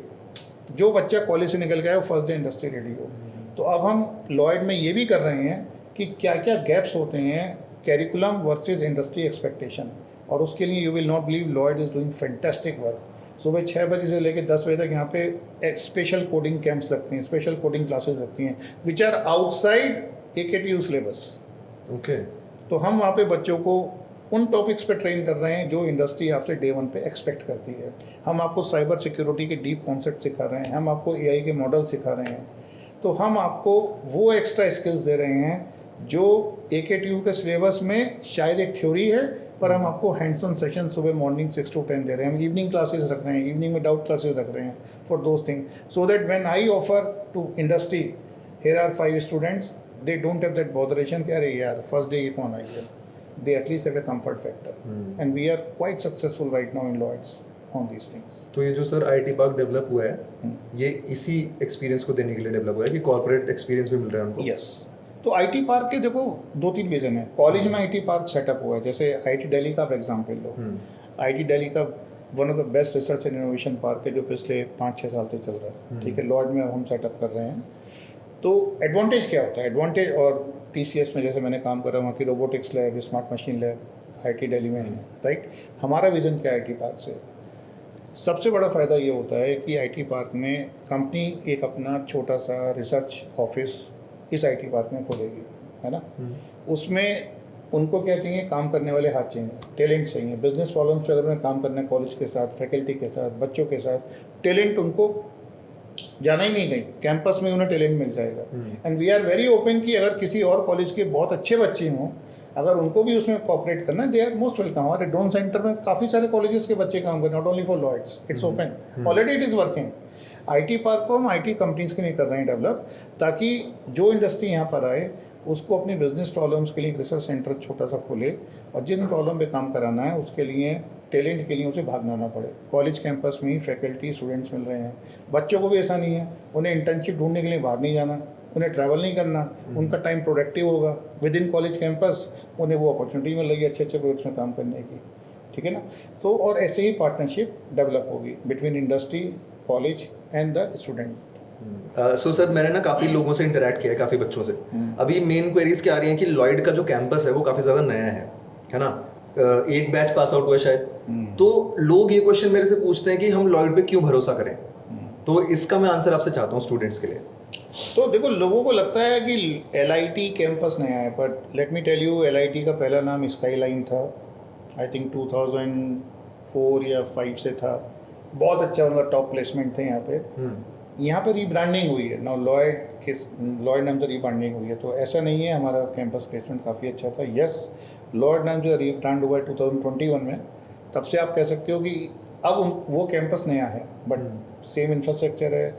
जो बच्चा कॉलेज से निकल गया वो फर्स्ट डे इंडस्ट्री रेडी हो. तो अब हम लॉयड में ये भी कर रहे हैं कि क्या क्या गैप्स होते हैं कैरिकुलम वर्सेस इंडस्ट्री एक्सपेक्टेशन, और उसके लिए you will not believe Lloyd is doing fantastic work. सुबह 6 बजे से लेकर 10 बजे तक यहाँ पे स्पेशल कोडिंग कैंप्स लगती हैं, स्पेशल कोडिंग क्लासेस लगती हैं which are outside AKTU syllabus. Okay. तो हम वहाँ पे बच्चों को उन टॉपिक्स पे ट्रेन कर रहे हैं जो इंडस्ट्री आपसे डे 1 पे एक्सपेक्ट करती है. हम आपको साइबर सिक्योरिटी के डीप कॉन्सेप्ट सिखा रहे हैं, हम आपको AI के मॉडल सिखा रहे हैं. तो हम आपको वो एक्स्ट्रा स्किल्स दे रहे हैं जो AKTU के सिलेबस में शायद एक थ्योरी है, पर हम आपको हैंड्स ऑन सेशन सुबह मॉर्निंग 6 to 10 दे रहे हैं. हम इवनिंग क्लासेस रख रहे हैं, इवनिंग में डाउट क्लासेस रख रहे हैं for those thing, so that when I offer to industry here are 5 students, they don't have that botheration कि अरे यार फर्स्ट डे ये कौन आई है. They at least have a comfort factor, and we are quite successful right now in Lloyds on these things. तो ये जो sir IT park develop हुआ है, ये इसी एक्सपीरियंस को देने के लिए डेवलप हुआ है कि कॉर्पोरेट एक्सपीरियंस भी मिल रहा है उनको? Yes. तो IT पार्क के देखो 2-3 रीजन है. कॉलेज में IT पार्क सेटअप हुआ है, जैसे IT दिल्ली का आप एग्जाम्पल लो. IT दिल्ली का one of the best research and innovation park है जो पिछले 5-6 साल से चल रहा है. ठीक है, लॉयड में हम सेटअप कर रहे हैं. तो एडवांटेज क्या होता है? एडवांटेज, और TCS में जैसे मैंने काम करा, वहाँ की robotics lab, smart machine lab IT Delhi में है, राइट. हमारा विज़न क्या है IT पार्क से? सबसे बड़ा फ़ायदा ये होता है कि IT पार्क में कंपनी एक अपना छोटा सा रिसर्च ऑफिस इस IT पार्क में खोलेगी, है ना. उसमें उनको क्या चाहिए? काम करने वाले हाथ चाहिए, टैलेंट चाहिए. बिजनेस प्रॉब्लम्स पे अगर उन्हें काम करना है कॉलेज के साथ, फैकल्टी के साथ, बच्चों के साथ, टैलेंट उनको जाना ही नहीं कहीं, कैंपस में उन्हें टैलेंट मिल जाएगा. And we are very open कि अगर किसी और कॉलेज के बहुत अच्छे बच्चे हों, अगर उनको भी उसमें कॉपरेट करना है, दे आर मोस्ट वेलकम. हमारे ड्रोन सेंटर में काफ़ी सारे कॉलेजेस के बच्चे काम कर रहे हैं, not only for Lloyds, it's open, already it is working. IT park को हम IT कंपनीज के लिए कर रहे हैं डेवलप, ताकि जो इंडस्ट्री यहाँ पर आए उसको अपनी बिजनेस प्रॉब्लम्स के लिए एक रिसर्च सेंटर छोटा सा खोले और जिन प्रॉब्लम पे काम कराना है उसके लिए टैलेंट के लिए उसे भागना ना पड़े। कॉलेज कैंपस में ही फैकल्टी स्टूडेंट्स मिल रहे हैं, बच्चों को भी ऐसा नहीं है, उन्हें इंटर्नशिप ढूंढने के लिए बाहर नहीं जाना, उन्हें ट्रैवल नहीं करना, उनका टाइम प्रोडक्टिव होगा विद इन कॉलेज कैंपस, उन्हें वो अपॉर्चुनिटी मिल रही है अच्छे अच्छे प्रोजेक्ट्स में काम करने की, ठीक है ना। तो और ऐसे ही पार्टनरशिप डेवलप होगी between industry, college and the student. So sir मैंने ना काफ़ी लोगों से इंटरेक्ट किया है, काफ़ी बच्चों से। अभी मेन क्वेरीज क्या आ रही हैं कि लॉयड का जो कैंपस है वो काफ़ी ज़्यादा नया है ना। एक बैच पास आउट हुआ शायद, तो लोग ये क्वेश्चन मेरे से पूछते हैं कि हम लॉयड पे क्यों भरोसा करें। तो इसका मैं आंसर आपसे चाहता हूँ स्टूडेंट्स के लिए। तो देखो, लोगों को लगता है कि LIT कैंपस नया है, but let me tell you, LIT का पहला नाम स्काईलाइन था। आई थिंक 2004 या 5 से था। बहुत अच्छा उनका टॉप प्लेसमेंट थे यहाँ पे। यहाँ पे रीब्रांडिंग हुई है नाउ, लॉयड नाम से रीब्रांडिंग हुई है। तो ऐसा नहीं है, हमारा कैंपस प्लेसमेंट काफ़ी अच्छा था। यस, लॉयड नाम से रीब्रांड हुआ है 2021 में। तब से आप कह सकते हो कि अब वो कैंपस नया है, बट सेम इंफ्रास्ट्रक्चर है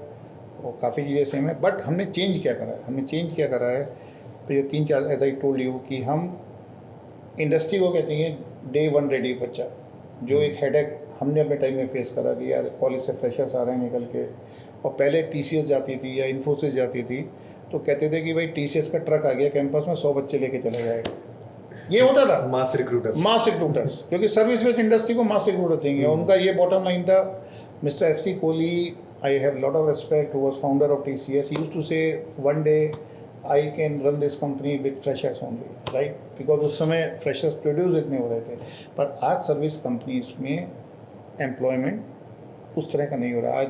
और काफ़ी चीज़ें सेम है। बट हमने चेंज क्या करा है, तो ये 3-4 एज आई टोल्ड यू कि हम इंडस्ट्री को कहते हैं डे 1 रेडी बच्चा, जो एक हेडेक हमने अपने टाइम में फेस करा कि यार कॉलेज से फ्रेशर्स आ रहे हैं निकल के, और पहले TCS जाती थी या इन्फोसिस जाती थी तो कहते थे कि भाई TCS का ट्रक आ गया कैंपस में, 100 बच्चे लेके चले जाएगा। ये होता था मास रिक्रूटर्स, क्योंकि सर्विस बेस्ड इंडस्ट्री को मास रिक्रूटर चाहिए। और उनका ये बॉटम लाइन था। Mister FC Kohli, I have lot of respect, who was founder of TCS, he used to say one day I can run this company with freshers only, right, because उस समय freshers produce इतने हो रहे थे। पर आज service companies में employment उस तरह का नहीं हो रहा, आज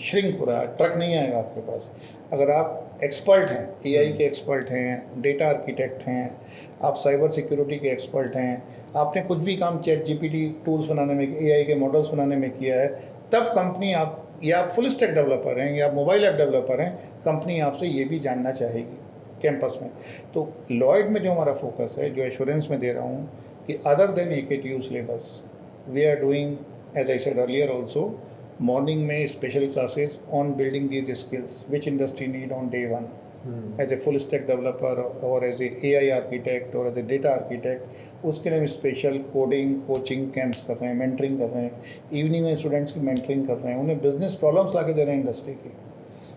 श्रिंक हो रहा है। ट्रक नहीं आएगा आपके पास। अगर आप एक्सपर्ट हैं, AI के एक्सपर्ट हैं, डेटा आर्किटेक्ट हैं, आप साइबर सिक्योरिटी के एक्सपर्ट हैं, आपने कुछ भी काम ChatGPT टूल्स बनाने में, AI के मॉडल्स बनाने में किया है, तब कंपनी आप, या आप फुल स्टैक डेवलपर हैं या आप मोबाइल ऐप डेवलपर हैं, कंपनी आपसे ये भी जानना चाहेगी कैंपस में। तो लॉयड में जो हमारा फोकस है, जो एश्योरेंस में दे रहा हूँ कि other than AKTU syllabus, we are doing as I said earlier also, morning में special classes on building these skills which industry need on day 1 as a full stack developer और as a AI architect और as a data architect. उसके लिए हम special coding coaching camps कर रहे हैं, mentoring कर रहे हैं, इवनिंग में स्टूडेंट्स की मेंटरिंग कर रहे हैं, उन्हें बिजनेस प्रॉब्लम्स ला के दे रहे हैं इंडस्ट्री की,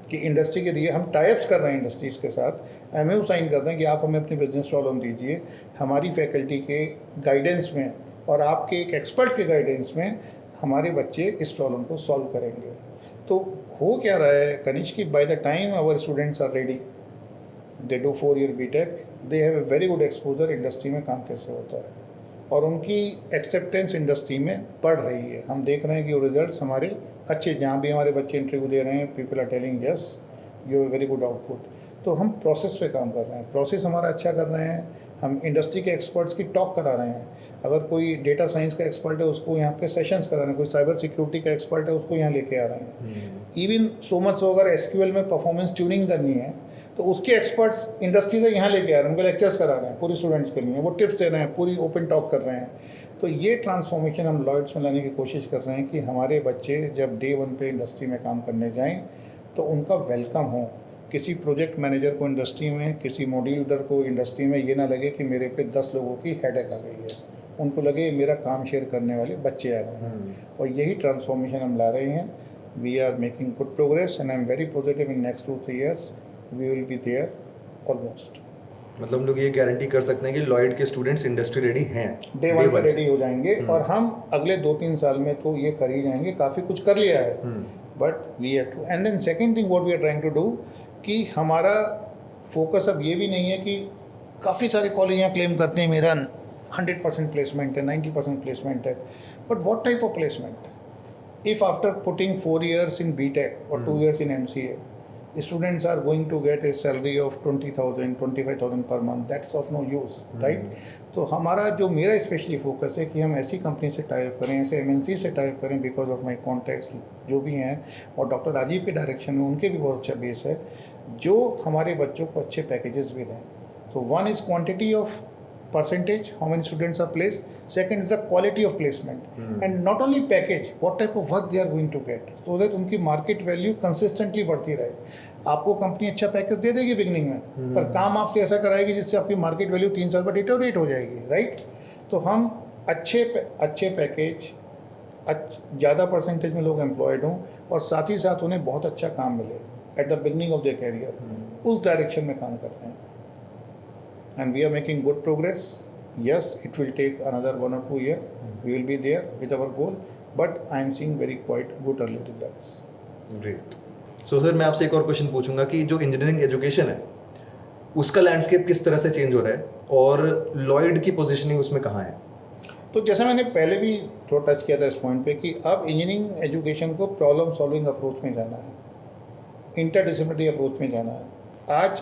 कि इंडस्ट्री के लिए हम टाइप्स कर रहे हैं इंडस्ट्रीज़ के साथ, MOU साइन कर रहे हैं कि आप हमें अपनी बिजनेस प्रॉब्लम दीजिए, हमारी फैकल्टी के गाइडेंस में और आपके एक एक्सपर्ट के गाइडेंस में हमारे बच्चे इस प्रॉब्लम को सॉल्व करेंगे। तो हो क्या रहा है कनिष्क, कि by the time our students are ready, they do 4 year BTech, they have a very good exposure industry में काम कैसे होता है, और उनकी एक्सेप्टेंस इंडस्ट्री में बढ़ रही है। हम देख रहे हैं कि वो रिजल्ट्स हमारे अच्छे, जहाँ भी हमारे बच्चे इंटरव्यू दे रहे हैं, people are telling yes you have very good output. तो हम प्रोसेस पे काम कर रहे हैं, प्रोसेस हमारा अच्छा कर रहे हैं, हम इंडस्ट्री के एक्सपर्ट्स की टॉक करा रहे हैं। अगर कोई डेटा साइंस का एक्सपर्ट है उसको यहाँ पे सेशंस करा रहे हैं, कोई साइबर सिक्योरिटी का एक्सपर्ट है उसको यहाँ लेके आ रहे हैं। इवन सो मच, अगर SQL में परफॉर्मेंस ट्यूनिंग करनी है तो उसके एक्सपर्ट्स इंडस्ट्री से यहाँ लेके आ रहे हैं, उनके लेक्चर्स करा रहे हैं पूरे स्टूडेंट्स के लिए, वो टिप्स दे रहे हैं, पूरी ओपन टॉक कर रहे हैं। तो ये ट्रांसफॉर्मेशन हम लॉयड्स में लाने की कोशिश कर रहे हैं कि हमारे बच्चे जब डे 1 पे इंडस्ट्री में काम करने जाएं तो उनका वेलकम हो। किसी प्रोजेक्ट मैनेजर को इंडस्ट्री में, किसी मॉड्यूल लीडर को इंडस्ट्री में ये ना लगे कि मेरे पे 10 लोगों की हेडेक आ गई है, उनको लगे मेरा काम शेयर करने वाले बच्चे आ गए हैं। और यही ट्रांसफॉर्मेशन हम ला रहे हैं। We are making good progress and I am very positive in next 2-3 years we will be there almost. मतलब हम लोग ये गारंटी कर सकते हैं कि लॉयड के स्टूडेंट्स इंडस्ट्री रेडी हैं, डे 1 पे रेडी हो जाएंगे। और हम अगले 2-3 साल में तो ये कर ही जाएंगे, काफ़ी कुछ कर लिया है, but we have to. And then second thing what we are trying to do, कि हमारा फोकस अब ये भी नहीं है कि काफ़ी सारे कॉलेज यहाँ क्लेम करते हैं मेरा 100% प्लेसमेंट है, 90% प्लेसमेंट है, but what type of placement? If after putting 4 years in BTech or 2 years in MCA, students are going to get a salary of 20,000, 25,000 per month, that's of no use, right? तो हमारा जो, मेरा specially focus है कि हम ऐसी company से type करें, ऐसे MNC से टाइप करें, बिकॉज ऑफ माई कॉन्टैक्ट्स जो भी हैं, और डॉक्टर राजीव के डायरेक्शन में उनके भी बहुत अच्छा बेस है, जो हमारे बच्चों को अच्छे पैकेजेस भी दें। So one is quantity of percentage, how many students are placed. Second is the quality of placement. And not only package, what type of work they are going to get, so that उनकी market value consistently बढ़ती रहे. आपको company अच्छा package दे देगी beginning में, पर काम आपसे ऐसा कराएगी जिससे आपकी मार्केट वैल्यू 3 साल पर डिटोरेट हो जाएगी, राइट। तो हम अच्छे पैकेज, ज़्यादा परसेंटेज में लोग एम्प्लॉयड हों और साथ ही साथ उन्हें बहुत अच्छा काम मिले at the beginning of their career, उस डायरेक्शन में काम कर रहे हैं। And we are making good progress. Yes, it will take another 1 or 2 year, we will be there with our goal, but I am seeing very quite good early results. Great. So sir, मैं आपसे एक और question पूछूंगा कि जो engineering education है उसका landscape किस तरह से चेंज हो रहा है और लॉयड की पोजीशनिंग उसमें कहाँ है? तो जैसा मैंने पहले भी थोड़ा टच किया था इस पॉइंट पे कि अब इंजीनियरिंग एजुकेशन को प्रॉब्लम सॉल्विंग अप्रोच में जाना है, इंटरडिसिप्लिनरी अप्रोच में जाना है। आज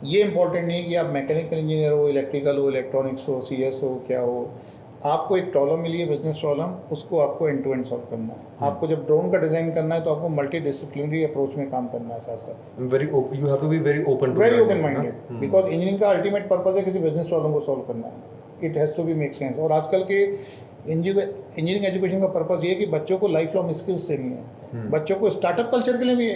ये इंपॉर्टेंट नहीं है कि आप मैकेनिकल इंजीनियर हो, इलेक्ट्रिकल हो, इलेक्ट्रॉनिक्स हो, CS हो, क्या हो, आपको एक प्रॉब्लम मिली है, बिजनेस प्रॉब्लम, उसको आपको एंड टू एंड सॉल्व करना है। आपको जब ड्रोन का डिज़ाइन करना है तो आपको मल्टी डिसिप्लिनरी अप्रोच में काम करना है साथ साथ। You have to be very open minded, because engineering का अल्टीमेट पर्पज है किसी बिजनेस प्रॉब्लम को सॉल्व करना है। It has to be make sense. और आजकल के इंजीनियरिंग एजुकेशन का पर्पज ये है कि बच्चों को लाइफ लॉन्ग स्किल्स देनी है, बच्चों को स्टार्टअप कल्चर के लिए भी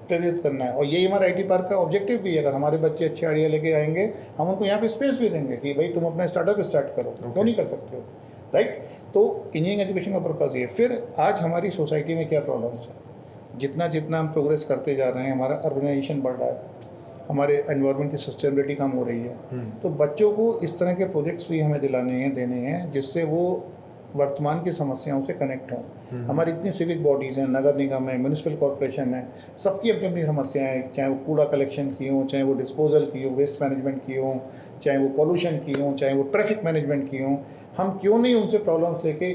प्रेरित करना है। और यही हमारा IT पार्क का ऑब्जेक्टिव भी है। अगर हमारे बच्चे अच्छे आइडिया लेके आएंगे, हम उनको यहाँ पे स्पेस भी देंगे कि भाई तुम अपना स्टार्टअप स्टार्ट करो, क्यों नहीं कर सकते हो, राइट। तो इंजीनियरिंग एजुकेशन का पर्पज़ ये। फिर आज हमारी सोसाइटी में क्या प्रॉब्लम्स है, जितना जितना हम प्रोग्रेस करते जा रहे हैं, हमारा अर्बनाइजेशन बढ़ रहा है, हमारे एनवायरनमेंट की सस्टेनेबिलिटी कम हो रही है, तो बच्चों को इस तरह के प्रोजेक्ट्स भी हमें दिलाने हैं, देने हैं, जिससे वो वर्तमान की समस्याओं से कनेक्ट हों। हमारी इतनी सिविक बॉडीज़ हैं, नगर निगम है, म्यूनिसिपल कॉरपोरेशन है, सबकी अपनी अपनी समस्याएं हैं, चाहे वो कूड़ा कलेक्शन की हों, चाहे वो डिस्पोजल की हो, वेस्ट मैनेजमेंट की हों, चाहे वो पॉल्यूशन की हों, चाहे वो ट्रैफिक मैनेजमेंट की हों। हम क्यों नहीं उनसे प्रॉब्लम्स लेके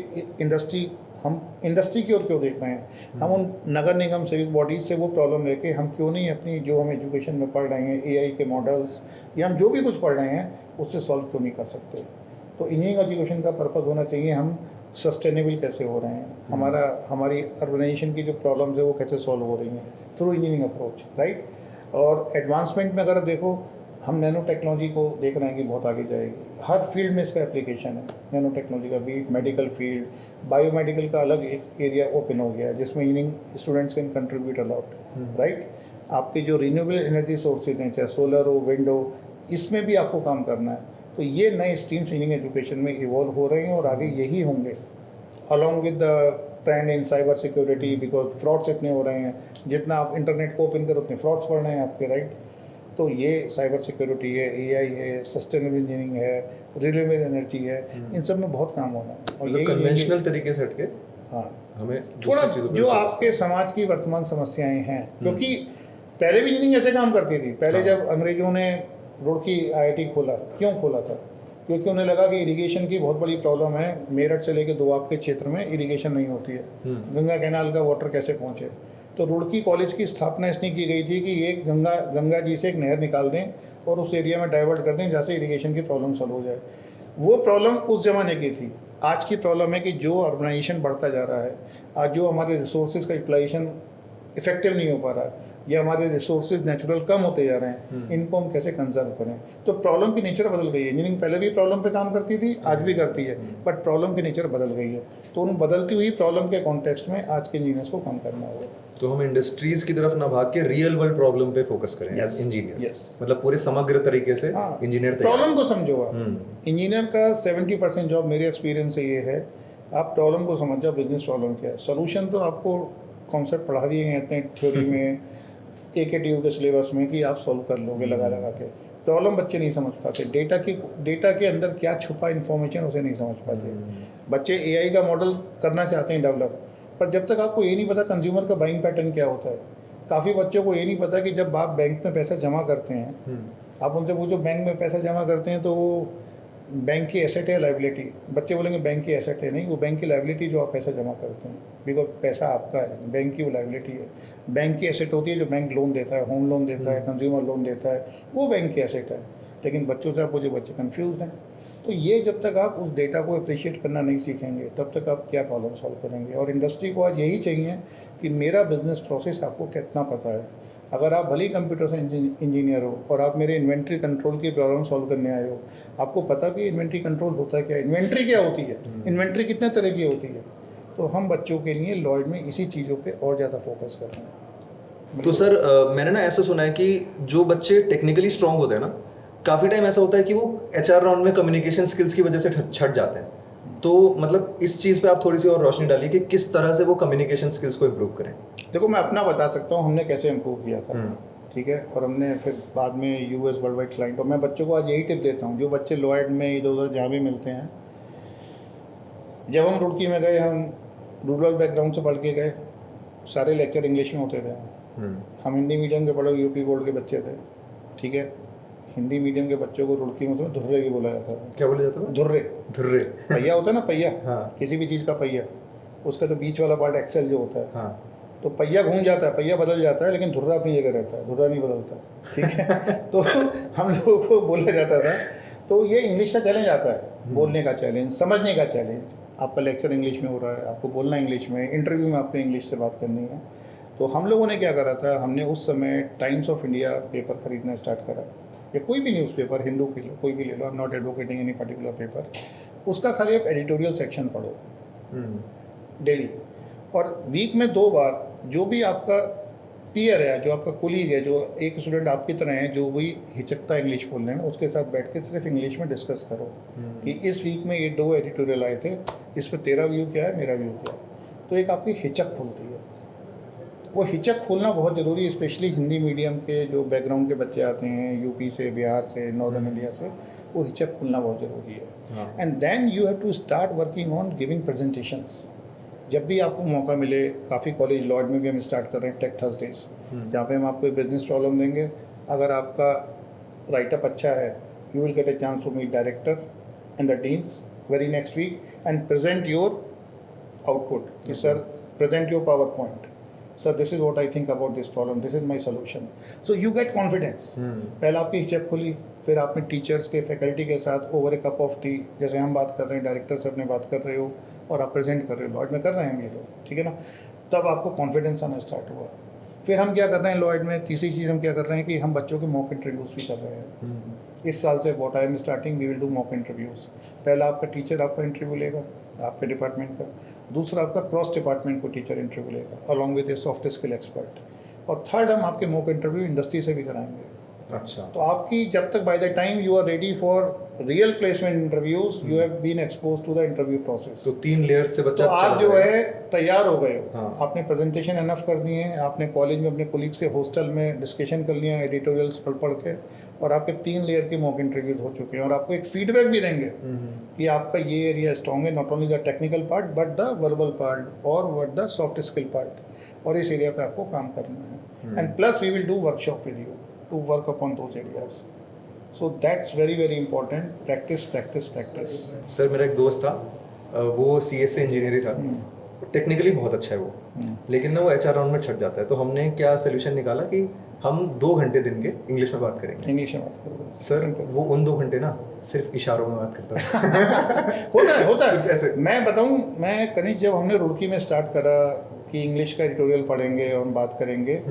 हम इंडस्ट्री की ओर क्यों देख रहे हैं, हम उन नगर निगम सिविक बॉडीज से वो प्रॉब्लम लेके हम क्यों नहीं अपनी जो हम एजुकेशन में पढ़ रहे हैं, AI के मॉडल्स या हम जो भी कुछ पढ़ रहे हैं उससे सॉल्व क्यों नहीं कर सकते। तो इंजीनियरिंग एजुकेशन का पर्पज़ होना चाहिए हम सस्टेनेबल कैसे हो रहे हैं, हमारी अर्बनाइजेशन की जो प्रॉब्लम्स है वो कैसे सॉल्व हो रही हैं थ्रू इंजीनियरिंग अप्रोच, राइट। और एडवांसमेंट में अगर देखो, हम नैनो टेक्नोलॉजी को देख रहे हैं कि बहुत आगे जाएगी, हर फील्ड में इसका एप्लीकेशन है नैनो टेक्नोलॉजी का। बीट मेडिकल फील्ड, बायोमेडिकल का अलग एक एरिया ओपन हो गया है जिसमें engineering students can contribute a lot, right. आपके जो रिन्यूएबल एनर्जी सोर्सेज हैं, चाहे सोलर हो, विंड हो, इसमें भी आपको काम करना है। तो ये नए स्ट्रीम्स इंजीनियरिंग एजुकेशन में इवॉल्व हो रहे हैं और आगे यही होंगे, along with the trend in cyber security, because frauds इतने हो रहे हैं, जितना आप इंटरनेट को ओपन करो उतने फ्रॉड्स बढ़ रहे हैं आपके, राइट। तो ये साइबर सिक्योरिटी है, AI है, सस्टेनेबल इंजीनियरिंग है, रिन्यूएबल एनर्जी है, इन सब में बहुत काम होना है। और यही कन्वेंशनल तरीके से हटके हाँ हमें थोड़ा जो आपके समाज की वर्तमान समस्याएं हैं, क्योंकि पहले भी इंजीनियरिंग ऐसे काम करती थी। पहले जब अंग्रेजों ने रुड़की IIT खोला, क्यों खोला था? क्योंकि उन्हें लगा कि इरिगेशन की बहुत बड़ी प्रॉब्लम है, मेरठ से लेकर दोआब के क्षेत्र में इरिगेशन नहीं होती है, गंगा कैनाल का वाटर कैसे पहुँचे। तो रुड़की कॉलेज की स्थापना इसलिए की गई थी कि एक गंगा जी से एक नहर निकाल दें और उस एरिया में डाइवर्ट कर दें जहाँ से इरिगेशन की प्रॉब्लम सॉल्व हो जाए। वो प्रॉब्लम उस ज़माने की थी। आज की प्रॉब्लम है कि जो अर्बनाइजेशन बढ़ता जा रहा है, आज जो हमारे रिसोर्सेज का यूटिलाइजेशन इफेक्टिव नहीं हो पा रहा है, या हमारे रिसोर्सेज नेचुरल कम होते जा रहे हैं, इनको हम कैसे कंजर्व करें। तो प्रॉब्लम की नेचर बदल गई है। इंजीनियरिंग पहले भी प्रॉब्लम पे काम करती थी, आज भी करती है, बट प्रॉब्लम की नेचर बदल गई है। तो उन बदलती हुई प्रॉब्लम के कॉन्टेक्स्ट में आज के इंजीनियर्स को काम करना होगा। तो हम इंडस्ट्रीज की तरफ ना भाग के रियल वर्ल्ड प्रॉब्लम पे फोकस करें एज इंजीनियर्स, मतलब पूरे समग्र तरीके से इंजीनियर प्रॉब्लम को समझो आप। इंजीनियर का 70% जॉब मेरे एक्सपीरियंस से ये है, आप प्रॉब्लम को समझ जाओ, बिजनेस प्रॉब्लम क्या है। सोल्यूशन तो आपको कॉन्सेप्ट पढ़ा दिए गए हैं थ्योरी में, AKTU के सिलेबस में, कि आप सॉल्व कर लोगे लगा के। प्रॉब्लम बच्चे नहीं समझ पाते, डेटा के अंदर क्या छुपा इन्फॉर्मेशन उसे नहीं समझ पाते। बच्चे AI का मॉडल करना चाहते हैं डेवलप, पर जब तक आपको ये नहीं पता कंज्यूमर का बाइंग पैटर्न क्या होता है। काफ़ी बच्चों को ये नहीं पता कि जब आप बैंक में पैसा जमा करते हैं, आप उनसे पूछो बैंक में पैसा जमा करते हैं तो वो बैंक की एसेट है लाइबिलिटी, बच्चे बोलेंगे बैंक की एसेट है। नहीं, वो बैंक की लाइबिलिटी जो आप पैसा जमा करते हैं, बिकॉज पैसा आपका है, बैंक की वो लाइबिलिटी है। बैंक की एसेट होती है जो बैंक लोन देता है, होम लोन देता है, कंज्यूमर लोन देता है, वो बैंक की एसेट है। लेकिन बच्चों से आप पूछे, बच्चे कन्फ्यूज हैं। तो ये जब तक आप उस डेटा को अप्रिशिएट करना नहीं सीखेंगे, तब तक आप क्या प्रॉब्लम सॉल्व करेंगे। और इंडस्ट्री को आज यही चाहिए कि मेरा बिजनेस प्रोसेस आपको कितना पता है। अगर आप भले ही कंप्यूटर साइंस इंजीनियर हो और आप मेरे इन्वेंट्री कंट्रोल की प्रॉब्लम सॉल्व करने आए हो, आपको पता भी इन्वेंट्री कंट्रोल होता है क्या, इन्वेंट्री क्या होती है, इन्वेंट्री कितने तरह की होती है। तो हम बच्चों के लिए लॉयड में इसी चीज़ों पे और ज़्यादा फोकस कर रहे हैं। तो सर मैंने ना ऐसा सुना है कि जो बच्चे टेक्निकली स्ट्रांग होते हैं ना, काफ़ी टाइम ऐसा होता है कि वो एचआर राउंड में कम्युनिकेशन स्किल्स की वजह से छट जाते हैं। तो मतलब इस चीज़ पे आप थोड़ी सी और रोशनी डालिए कि किस तरह से वो कम्युनिकेशन स्किल्स को इम्प्रूव करें। देखो, मैं अपना बता सकता हूँ हमने कैसे इम्प्रूव किया था, ठीक है, और हमने फिर बाद में यूएस वर्ल्ड वाइड क्लाइंट, और मैं बच्चों को आज यही टिप देता हूँ, जो बच्चे लॉयड में इधर उधर जहाँ भी मिलते हैं, जब हम रुड़की में गए, हम रूरल बैकग्राउंड से पढ़ के गए, सारे लेक्चर इंग्लिश में होते थे। हम हिंदी मीडियम के पढ़े, यूपी बोर्ड के बच्चे थे, ठीक है। हिंदी मीडियम के बच्चों को रुड़की में उसमें धुर्रे भी बोला जाता था। क्या बोला जाता था? धुर्रे। धुर्रे। पहिया होता है ना, पहिया, हाँ। किसी भी चीज़ का पहिया, उसका जो बीच वाला पार्ट एक्सेल जो होता है, हाँ। तो पहिया घूम जाता है, पहिया बदल जाता है, लेकिन धुर्रा अपनी जगह रहता है, धुर्रा नहीं बदलता, ठीक है। तो हम लोगों को बोला जाता था। तो ये इंग्लिश का चैलेंज आता है, बोलने का चैलेंज, समझने का चैलेंज। आपका लेक्चर इंग्लिश में हो रहा है, आपको बोलना इंग्लिश में, इंटरव्यू में आपको इंग्लिश से बात करनी है। तो हम लोगों ने क्या करा था, हमने उस समय टाइम्स ऑफ इंडिया पेपर खरीदना स्टार्ट करा, या कोई भी न्यूज़पेपर, हिंदू के लो, कोई भी ले लो, I am not advocating any particular paper, उसका खाली आप एडिटोरियल सेक्शन पढ़ो डेली, और वीक में 2 बार जो भी आपका पीयर है, जो आपका कुलीग है, जो एक स्टूडेंट आपकी तरह है, जो वही हिचकता है इंग्लिश बोलने में, उसके साथ बैठ के सिर्फ इंग्लिश में डिस्कस करो कि इस वीक में ये 2 एडिटोरियल आए थे, इस पर तेरा व्यू क्या है, मेरा व्यू क्या है। तो एक आपकी हिचक खुलती है। वो हिचक खोलना बहुत ज़रूरी है, स्पेशली हिंदी मीडियम के जो बैकग्राउंड के बच्चे आते हैं, यूपी से, बिहार से, नॉर्दर्न इंडिया से, वो हिचक खुलना बहुत ज़रूरी है। And then you have to start working on giving presentations. जब भी आपको मौका मिले, काफ़ी कॉलेज लॉर्ड में भी हम स्टार्ट कर रहे हैं टेक थर्सडेज, जहाँ पे हम आपको एक बिजनेस प्रॉब्लम देंगे। अगर आपका राइटअप अच्छा है, you will get a chance to meet director and the deans very next week and present your output कि sir, present your power point, sir this is what I think about this problem, this is my solution. So you get confidence. पहले आपकी हिचक खुली, फिर आपने teachers के, faculty के साथ over A cup of T, जैसे हम बात कर रहे हैं, डायरेक्टर से अपने बात कर रहे हो और आप प्रेजेंट कर रहे हो, लॉयड में कर रहे हैं ये लोग, ठीक है ना, तब आपको कॉन्फिडेंस आना स्टार्ट हुआ। फिर हम क्या कर रहे हैं लॉयड में, तीसरी चीज़ हम क्या कर रहे हैं कि हम बच्चों के मॉक इंटरव्यूज़ भी कर रहे हैं। इस साल से what I am starting, we will do mock interviews. पहला आपका टीचर आपका इंटरव्यू लेगा, आपके डिपार्टमेंट का, दूसरा आपका क्रॉस डिपार्टमेंट को टीचर इंटरव्यू लेगा along with A soft skill expert, और थर्ड हम आपके मॉक इंटरव्यू इंडस्ट्री से भी कराएंगे। अच्छा। तो आपकी जब तक by the time you are ready for real placement interviews, you have been expose to the interview process. तो 3 लेयर्स से बच्चा तो आप जो है तैयार हो गए हो। हाँ। आपने प्रेजेंटेशन एनफ कर दिए हैं, आपने कॉलेज में अपने कोलीग से हॉस्टल में डिस्कशन कर लिया एडिटोरियल्स पढ़ के, और आपके 3 लेयर के मॉक इंटरव्यूज हो चुके हैं, और आपको एक फीडबैक भी देंगे कि आपका ये एरिया स्ट्रॉन्ग है, not only the technical part but the verbal part और what the soft skill part, और इस एरिया पे आपको काम करना है। And plus we will do workshop with you to work upon those areas. So that's very very important. Practice, practice, practice. Sir मेरा एक दोस्त था, वो CS से इंजीनियरिंग था, टेक्निकली बहुत अच्छा है वो, लेकिन ना वो HR राउंड में छट जाता है। तो हमने क्या सोल्यूशन निकाला कि हम 2 घंटे दिन के इंग्लिश में बात करेंगे। इंग्लिश में बात करो सर। वो उन 2 घंटे ना सिर्फ इशारों में बात करता है। होता है ऐसे। मैं बताऊं, मैं कनिष्क, जब हमने रुड़की में स्टार्ट करा कि इंग्लिश का एडिटोरियल पढ़ेंगे और हम बात करेंगे,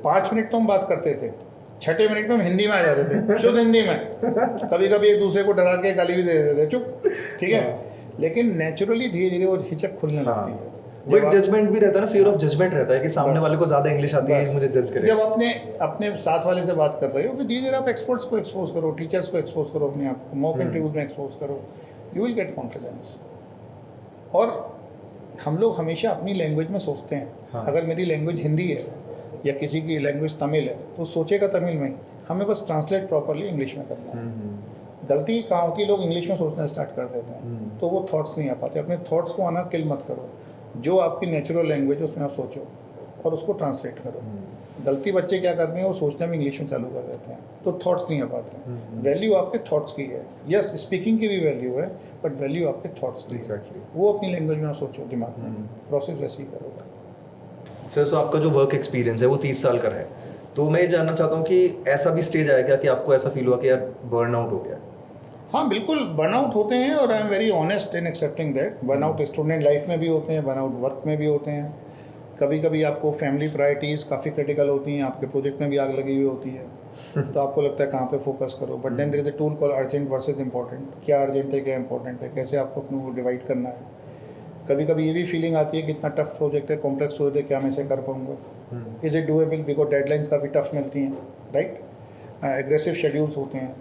5 मिनट तो हम बात करते थे, 6ठे मिनट में हम हिंदी में आ जाते थे, शुद्ध हिंदी में। कभी कभी एक दूसरे को डरा के गाली भी दे देते थे, चुप, ठीक है। लेकिन नेचुरली धीरे धीरे वो हिचक खुलने लगती है। वो एक जजमेंट भी रहता है ना, फियर ऑफ जजमेंट रहता है कि सामने वाले को ज्यादा इंग्लिश आती है, मुझे जज करे। जब अपने साथ वाले से बात कर रहे हो, फिर धीरे धीरे आप एक्सपर्ट्स को एक्सपोज करो, टीचर्स को एक्सपोज करो, अपने आप को मॉक इंटरव्यूज में एक्सपोज करो, यू विल गेट कॉन्फिडेंस। और हम लोग हमेशा अपनी लैंग्वेज में सोचते हैं। हाँ। अगर मेरी लैंग्वेज हिंदी है या किसी की लैंग्वेज तमिल है, तो सोचेगा तमिल में ही, हमें बस ट्रांसलेट प्रॉपरली इंग्लिश में करना है। गलती कहाँ होती है, लोग इंग्लिश में सोचना स्टार्ट कर देते हैं, तो वो थॉट्स नहीं आ पाते। अपने थॉट्स को आना किल मत करो, जो आपकी नेचुरल लैंग्वेज है उसमें आप सोचो और उसको ट्रांसलेट करो। गलती बच्चे क्या करते हैं, वो सोचने में इंग्लिश में चालू कर देते हैं, तो थॉट्स नहीं आ पाते हैं। वैल्यू आपके थॉट्स की है, यस स्पीकिंग की भी वैल्यू है, बट वैल्यू आपके थॉट्स की है। वो अपनी लैंग्वेज में आप सोचो, दिमाग में प्रोसेस वैसे ही करोगे। सर, सो आपका जो वर्क एक्सपीरियंस है वो 30 साल का है, तो मैं ये जानना चाहता हूँ कि ऐसा भी स्टेज आया क्या कि आपको ऐसा फील हुआ कि यार बर्नआउट हो गया? हाँ बिल्कुल, बर्नआउट होते हैं, और आई am very honest in accepting that. Burnout student life में भी होते हैं, बर्नआउट वर्क में भी होते हैं। कभी कभी आपको फैमिली प्रायोरिटीज़ काफ़ी क्रिटिकल होती हैं, आपके प्रोजेक्ट में भी आग लगी हुई होती है, तो आपको लगता है कहाँ पे फोकस करो। But then there is a tool call urgent versus important. क्या अर्जेंट है, क्या इंपॉर्टेंट है, कैसे आपको अपने डिवाइड करना है। कभी कभी ये भी फीलिंग आती है कि इतना टफ प्रोजेक्ट है, कॉम्प्लेक्स प्रोजेक्ट है, क्या मैं इसे कर पाऊँगा। Is it doable, because deadlines काफ़ी टफ मिलती हैं, राइट, एग्रेसिव शेड्यूल्स होते हैं।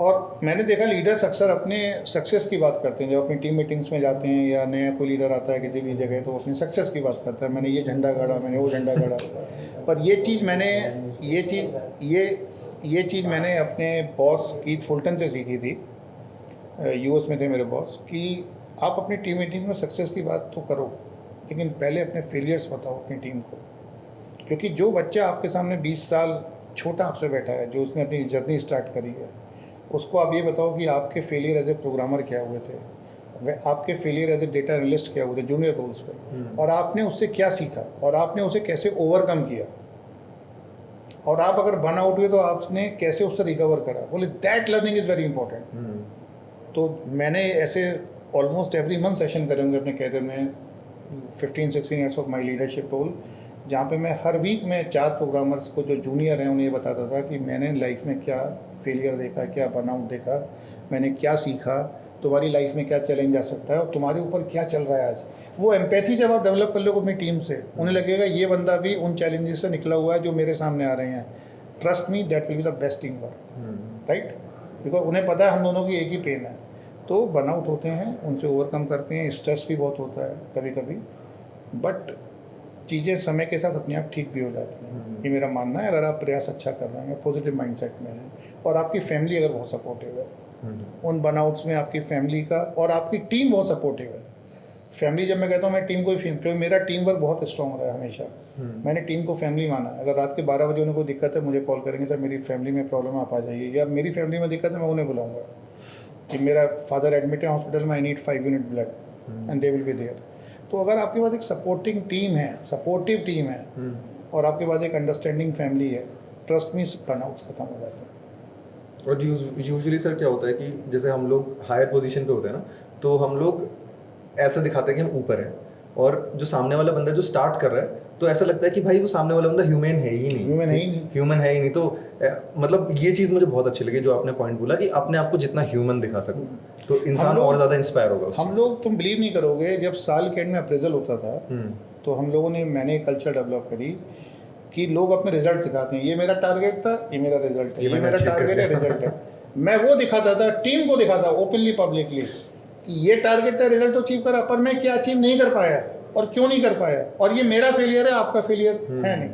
और मैंने देखा लीडर्स अक्सर अपने सक्सेस की बात करते हैं, जब अपनी टीम मीटिंग्स में जाते हैं या नया कोई लीडर आता है किसी भी जगह, तो अपनी सक्सेस की बात करता है, मैंने ये झंडा गाड़ा, मैंने वो झंडा गाड़ा। पर ये चीज़ मैंने अपने बॉस कीथ फुलटन से सीखी थी, यूएस में थे मेरे बॉस, कि आप अपनी टीम मीटिंग में सक्सेस की बात तो करो, लेकिन पहले अपने फेलियर्स बताओ अपनी टीम को। क्योंकि जो बच्चा आपके सामने 20 साल छोटा आपसे बैठा है, जो उसने अपनी जर्नी स्टार्ट करी है, उसको आप ये बताओ कि आपके फेलियर एज ए प्रोग्रामर क्या हुए थे, वह आपके failure as a data analyst क्या हुए थे जूनियर रोल्स पे, और आपने उससे क्या सीखा और आपने उसे कैसे ओवरकम किया, और आप अगर बर्न आउट हुए तो आपने कैसे उससे रिकवर करा। बोले that learning is very important. तो मैंने ऐसे ऑलमोस्ट एवरी मंथ सेशन करे होंगे अपने कैरियर में, 15-16 years of my leadership role, जहाँ पे मैं हर वीक में 4 प्रोग्रामर्स को जो जूनियर हैं उन्हें ये बताता था कि मैंने लाइफ में क्या फेलियर देखा, क्या बर्नआउट देखा, मैंने क्या सीखा, तुम्हारी लाइफ में क्या चैलेंज आ सकता है और तुम्हारे ऊपर क्या चल रहा है आज। वो एम्पैथी जब आप डेवलप कर लो अपनी टीम से, उन्हें लगेगा ये बंदा भी उन चैलेंजेस से निकला हुआ है जो मेरे सामने आ रहे हैं। Trust me, that will be the best team work, right, because उन्हें पता है हम दोनों की एक ही पेन है। तो बर्नआउट होते हैं, उनसे ओवरकम करते हैं, स्ट्रेस भी बहुत होता है कभी कभी, बट चीज़ें समय के साथ अपने आप ठीक भी हो जाती हैं। ये मेरा मानना है, अगर आप प्रयास अच्छा कर रहे हैं, पॉजिटिव माइंडसेट में हैं, और आपकी फैमिली अगर बहुत सपोर्टिव है, उन बर्नआउट्स में आपकी फैमिली का और आपकी टीम बहुत सपोर्टिव है। फैमिली, जब मैं कहता हूँ मैं टीम को ही क्योंकि मेरा टीम वर्क बहुत स्ट्रॉन्ग रहा है हमेशा, मैंने टीम को फैमिली माना। अगर रात के 12 बजे उन्हें कोई दिक्कत है मुझे कॉल करेंगे, सर मेरी फैमिली में प्रॉब्लम, आप आ जाइए, या मेरी फैमिली में दिक्कत है मैं उन्हें बुलाऊंगा कि मेरा फादर एडमिट है हॉस्पिटल में, I need 5 unit blood, and they will be there. तो अगर आपके पास एक सपोर्टिंग टीम है, सपोर्टिव टीम है, और आपके पास एक अंडरस्टैंडिंग फैमिली है, ट्रस्ट मी, बर्नआउट्स खत्म हो जाते हैं। और यूजुअली सर क्या होता है कि जैसे हम लोग हायर पोजीशन पे होते हैं ना, तो हम लोग ऐसा दिखाते हैं कि हम ऊपर हैं, और जो सामने वाला बंदा जो स्टार्ट कर रहा है तो ऐसा लगता है कि भाई वो सामने वाला बंदा ह्यूमन है ही नहीं, ह्यूमन है ही नहीं। तो मतलब ये चीज़ मुझे बहुत अच्छी लगी जो आपने पॉइंट बोला कि अपने आप को जितना ह्यूमन दिखा सको तो इंसान और ज़्यादा इंस्पायर होगा उससे। हम लोग, तुम बिलीव नहीं करोगे, जब साल के एंड में अप्रेजल होता था तो हम लोगों ने, मैंने एक कल्चर डेवलप करी कि लोग अपने रिजल्ट सिखाते हैं, ये मेरा टारगेट था, ये मेरा रिजल्ट है, ये मेरा टारगेट है, रिजल्ट है। मैं वो दिखाता था, टीम को दिखाता ओपनली पब्लिकली कि ये टारगेट था, रिजल्ट अचीव करा, पर मैं क्या अचीव नहीं कर पाया और क्यों नहीं कर पाया, और ये मेरा फेलियर है, आपका फेलियर है नहीं।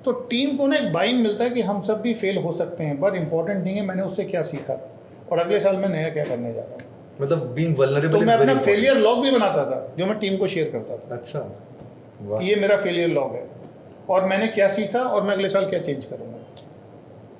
तो टीम को ना एक बाइंग मिलता है कि हम सब भी फेल हो सकते हैं, बट इंपॉर्टेंट नहीं है मैंने उससे क्या सीखा और अगले साल मैं नया क्या करने जा रहा हूँ। मतलब बीइंग वल्नरेबल। तो मैं अपना फेलियर लॉग भी बनाता था जो मैं टीम को शेयर करता था। अच्छा, कि ये मेरा फेलियर लॉग है और मैंने क्या सीखा और मैं अगले साल क्या चेंज करूँगा।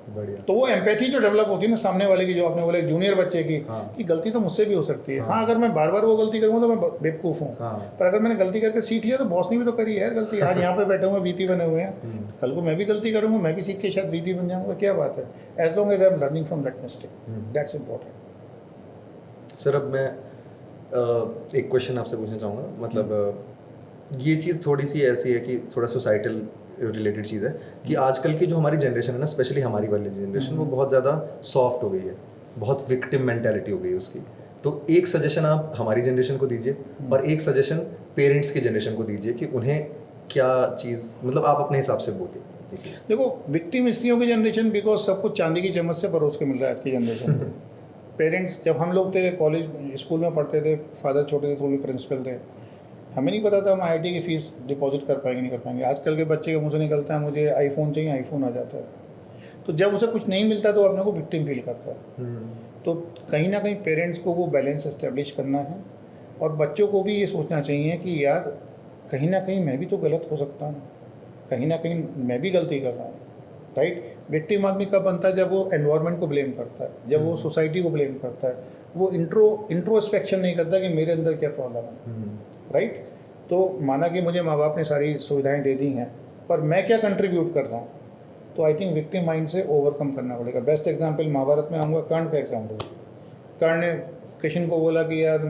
बढ़िया। तो वो एम्पैथी जो डेवलप होती है ना सामने वाले की, जो आपने बोला जूनियर बच्चे की, कि गलती तो मुझसे भी हो सकती है। हाँ, अगर मैं बार बार वो गलती करूँगा तो मैं बेवकूफ़ हूँ। पर अगर मैंने गलती करके सीख लिया तो बॉस ने भी तो करी है गलती। आज यहाँ पे बैठे हुए वीपी बने हुए हैं, कल को मैं भी गलती करूँगा, मैं भी सीख के शायद वीपी बन जाऊँगा, क्या बात है, as long as I am learning from that mistake, that's important. Sir अब मैं एक क्वेश्चन आपसे पूछना चाहूँगा, मतलब ये चीज़ थोड़ी सी ऐसी है कि थोड़ा सोसाइटल रिलेटेड चीज़ है कि आजकल की जो हमारी जनरेशन है ना, स्पेशली हमारी वाली जनरेशन, वो बहुत ज़्यादा सॉफ्ट हो गई है, बहुत विक्टिम मेंटालिटी हो गई है उसकी। तो एक सजेशन आप हमारी जनरेशन को दीजिए और एक सजेशन पेरेंट्स की जनरेशन को दीजिए कि उन्हें क्या चीज़, मतलब आप अपने हिसाब से बोलिए। देखो, विक्टिम स्त्रियों की जनरेशन, बिकॉज सब कुछ चांदी की चम्मच से परोस के मिल रहा है आज की जनरेशन को। पेरेंट्स, जब हम लोग थे कॉलेज स्कूल में पढ़ते थे, फादर छोटे थे तो भी प्रिंसिपल थे, हमें नहीं पता था हम आईआईटी की फ़ीस डिपॉजिट कर पाएंगे नहीं कर पाएंगे। आजकल के बच्चे के मुँह से निकलता है मुझे आईफोन चाहिए, आईफोन आ जाता है। तो जब उसे कुछ नहीं मिलता तो अपने को विक्टिम फील करता है। तो कहीं ना कहीं पेरेंट्स को वो बैलेंस एस्टेब्लिश करना है और बच्चों को भी ये सोचना चाहिए कि यार कहीं ना कहीं मैं भी तो गलत हो सकता हूँ, कहीं ना कहीं मैं भी गलती कर रहा हूँ, राइट। विक्टिम आदमी कब बनता है? जब वो एनवायरनमेंट को ब्लेम करता है, जब वो सोसाइटी को ब्लेम करता है, वो इंट्रोस्पेक्शन नहीं करता कि मेरे अंदर क्या प्रॉब्लम है, राइट। तो माना कि मुझे माँ बाप ने सारी सुविधाएं दे दी हैं, पर मैं क्या कंट्रीब्यूट कर रहा हूँ, तो आई थिंक विक्टिम माइंड से ओवरकम करना पड़ेगा। बेस्ट एग्जांपल महाभारत में आऊँगा, कर्ण का एग्जांपल। कर्ण ने कृष्ण को बोला कि यार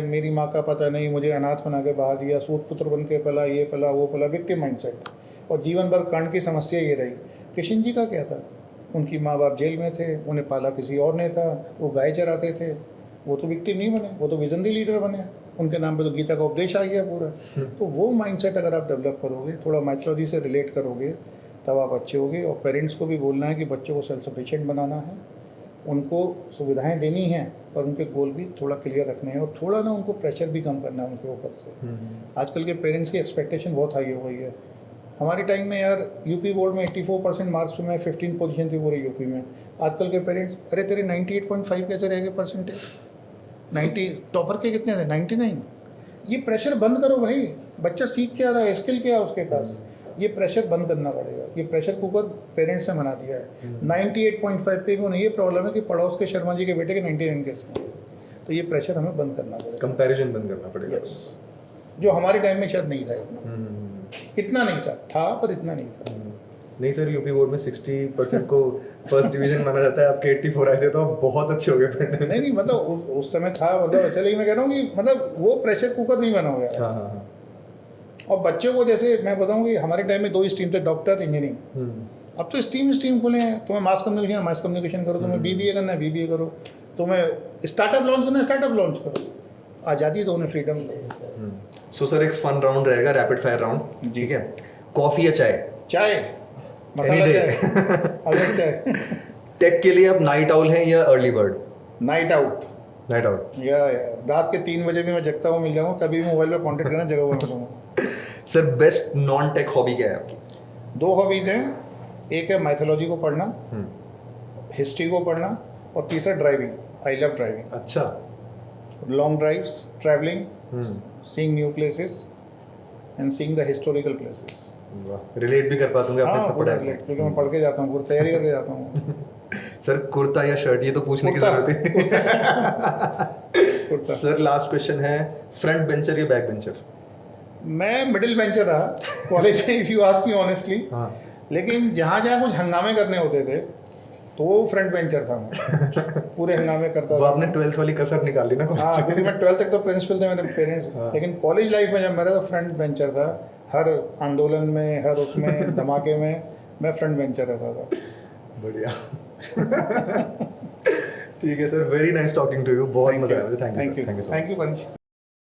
मेरी माँ का पता नहीं, मुझे अनाथ बना के बहा दिया, सूत पुत्र बन के पला, ये पला वो पला, विक्टिम माइंडसेट। और जीवन भर कर्ण की समस्या ये रही। कृष्ण जी का क्या था? उनकी माँ बाप जेल में थे, उन्हें पाला किसी और ने था, वो गाय चराते थे, वो तो विक्टिम नहीं बने, वो तो विजनरी लीडर बने। उनके नाम पे तो गीता का उपदेश आ गया पूरा। तो वो माइंडसेट अगर आप डेवलप करोगे, थोड़ा माइथोलॉजी से रिलेट करोगे, तब आप अच्छे होगे। और पेरेंट्स को भी बोलना है कि बच्चों को सेल्फ सफिशिएंट बनाना है, उनको सुविधाएं देनी हैं, पर उनके गोल भी थोड़ा क्लियर रखने हैं, और थोड़ा ना उनको प्रेशर भी कम करना है उनके ऊपर से। आजकल के पेरेंट्स की एक्सपेक्टेशन बहुत हाई हो गई है। हमारे टाइम में यार यूपी बोर्ड में 84% मार्क्स में 15 पोजीशन थी पूरे यूपी में। आजकल के पेरेंट्स, अरे तेरे 98.5 कैसे रह गए परसेंटेज, 90 टॉपर के कितने थे, 99। ये प्रेशर बंद करो भाई, बच्चा सीख क्या रहा है, स्किल क्या है उसके पास, ये प्रेशर बंद करना पड़ेगा। ये प्रेशर कुकर पेरेंट्स ने बना दिया है। 98.5 पे भी उन्हें ये प्रॉब्लम है कि पड़ोस के शर्मा जी के बेटे के 99 कैसे हैं। तो ये प्रेशर हमें बंद करना पड़ेगा, कंपैरिजन बंद करना पड़ेगा। Yes. जो हमारे टाइम में शायद नहीं था इतना नहीं था पर इतना नहीं था। नहीं सर, यूपी बोर्ड में 60% को फर्स्ट डिवीजन माना जाता है, आपके 84 आए थे तो आप बहुत अच्छे हो गए पढ़ने में। नहीं मतलब उस समय था, मतलब अच्छा, लेकिन मैं कह रहा हूँ कि मतलब वो प्रेशर कुकर नहीं बना हुआ है। हाँ हाँ हाँ। और बच्चों को जैसे मैं बताऊँ कि हमारे टाइम में 2 स्ट्रीम थे, डॉक्टर, इंजीनियरिंग। अब तो स्ट्रीम खुले हैं, तुम्हें मास कम्युनिकेशन करो, तुम्हें बीबीए करना है बीबीए करो, तुम्हें स्टार्टअप लॉन्च करना है स्टार्टअप लॉन्च करो। आज़ादी दो, उन्हें फ्रीडम दो। सो सर, एक फन राउंड रहेगा, रैपिड फायर राउंड, ठीक है? कॉफी या चाय? चाय, मसाला चाय, अदरक चाय। टेक के लिए आप नाइट आउल हैं या early bird? Night out. Night out. या रात के 3 बजे भी मैं जगता हुआ मिल जाऊँगा, कभी भी मोबाइल पे कॉन्टेक्ट करना, जगह बना दूँगा। Sir, best non tech hobby क्या है आपकी? 2 हॉबीज़ हैं, एक है माइथोलॉजी को पढ़ना, हिस्ट्री को पढ़ना, और तीसरा ड्राइविंग। I love driving. अच्छा। Long drives, travelling, seeing new places and seeing the historical places. Relate भी कर पाते होंगे आपने इतना पढ़ा है। क्योंकि मैं पढ़ के जाता हूँ, पूरी तैयारी करके जाता हूँ। सर, कुर्ता या शर्ट, ये तो पूछने की जरूरत है। कुर्ता। सर, लास्ट क्वेश्चन है, फ्रंट बेंचर या बैक बेंचर? मैं मिडिल बेंचर रहा कॉलेज में, if you ask me honestly. लेकिन जहाँ जहाँ कुछ हंगामे करने होते थे तो वो फ्रंट बेंचर था मैं, पूरे हंगामे करता था। आपने 12th वाली कसर निकाली ना? हाँ, क्योंकि मैं 12th तक तो प्रिंसिपल थे मेरे पेरेंट्स। लेकिन कॉलेज लाइफ में जब मेरा तो फ्रंट बेंचर था, हर आंदोलन में, हर उसमें धमाके में मैं फ्रंट बेंचर रहता था। बढ़िया। ठीक है sir, very nice talking to you, बहुत मजा आया। Thank you, thank you Kanish.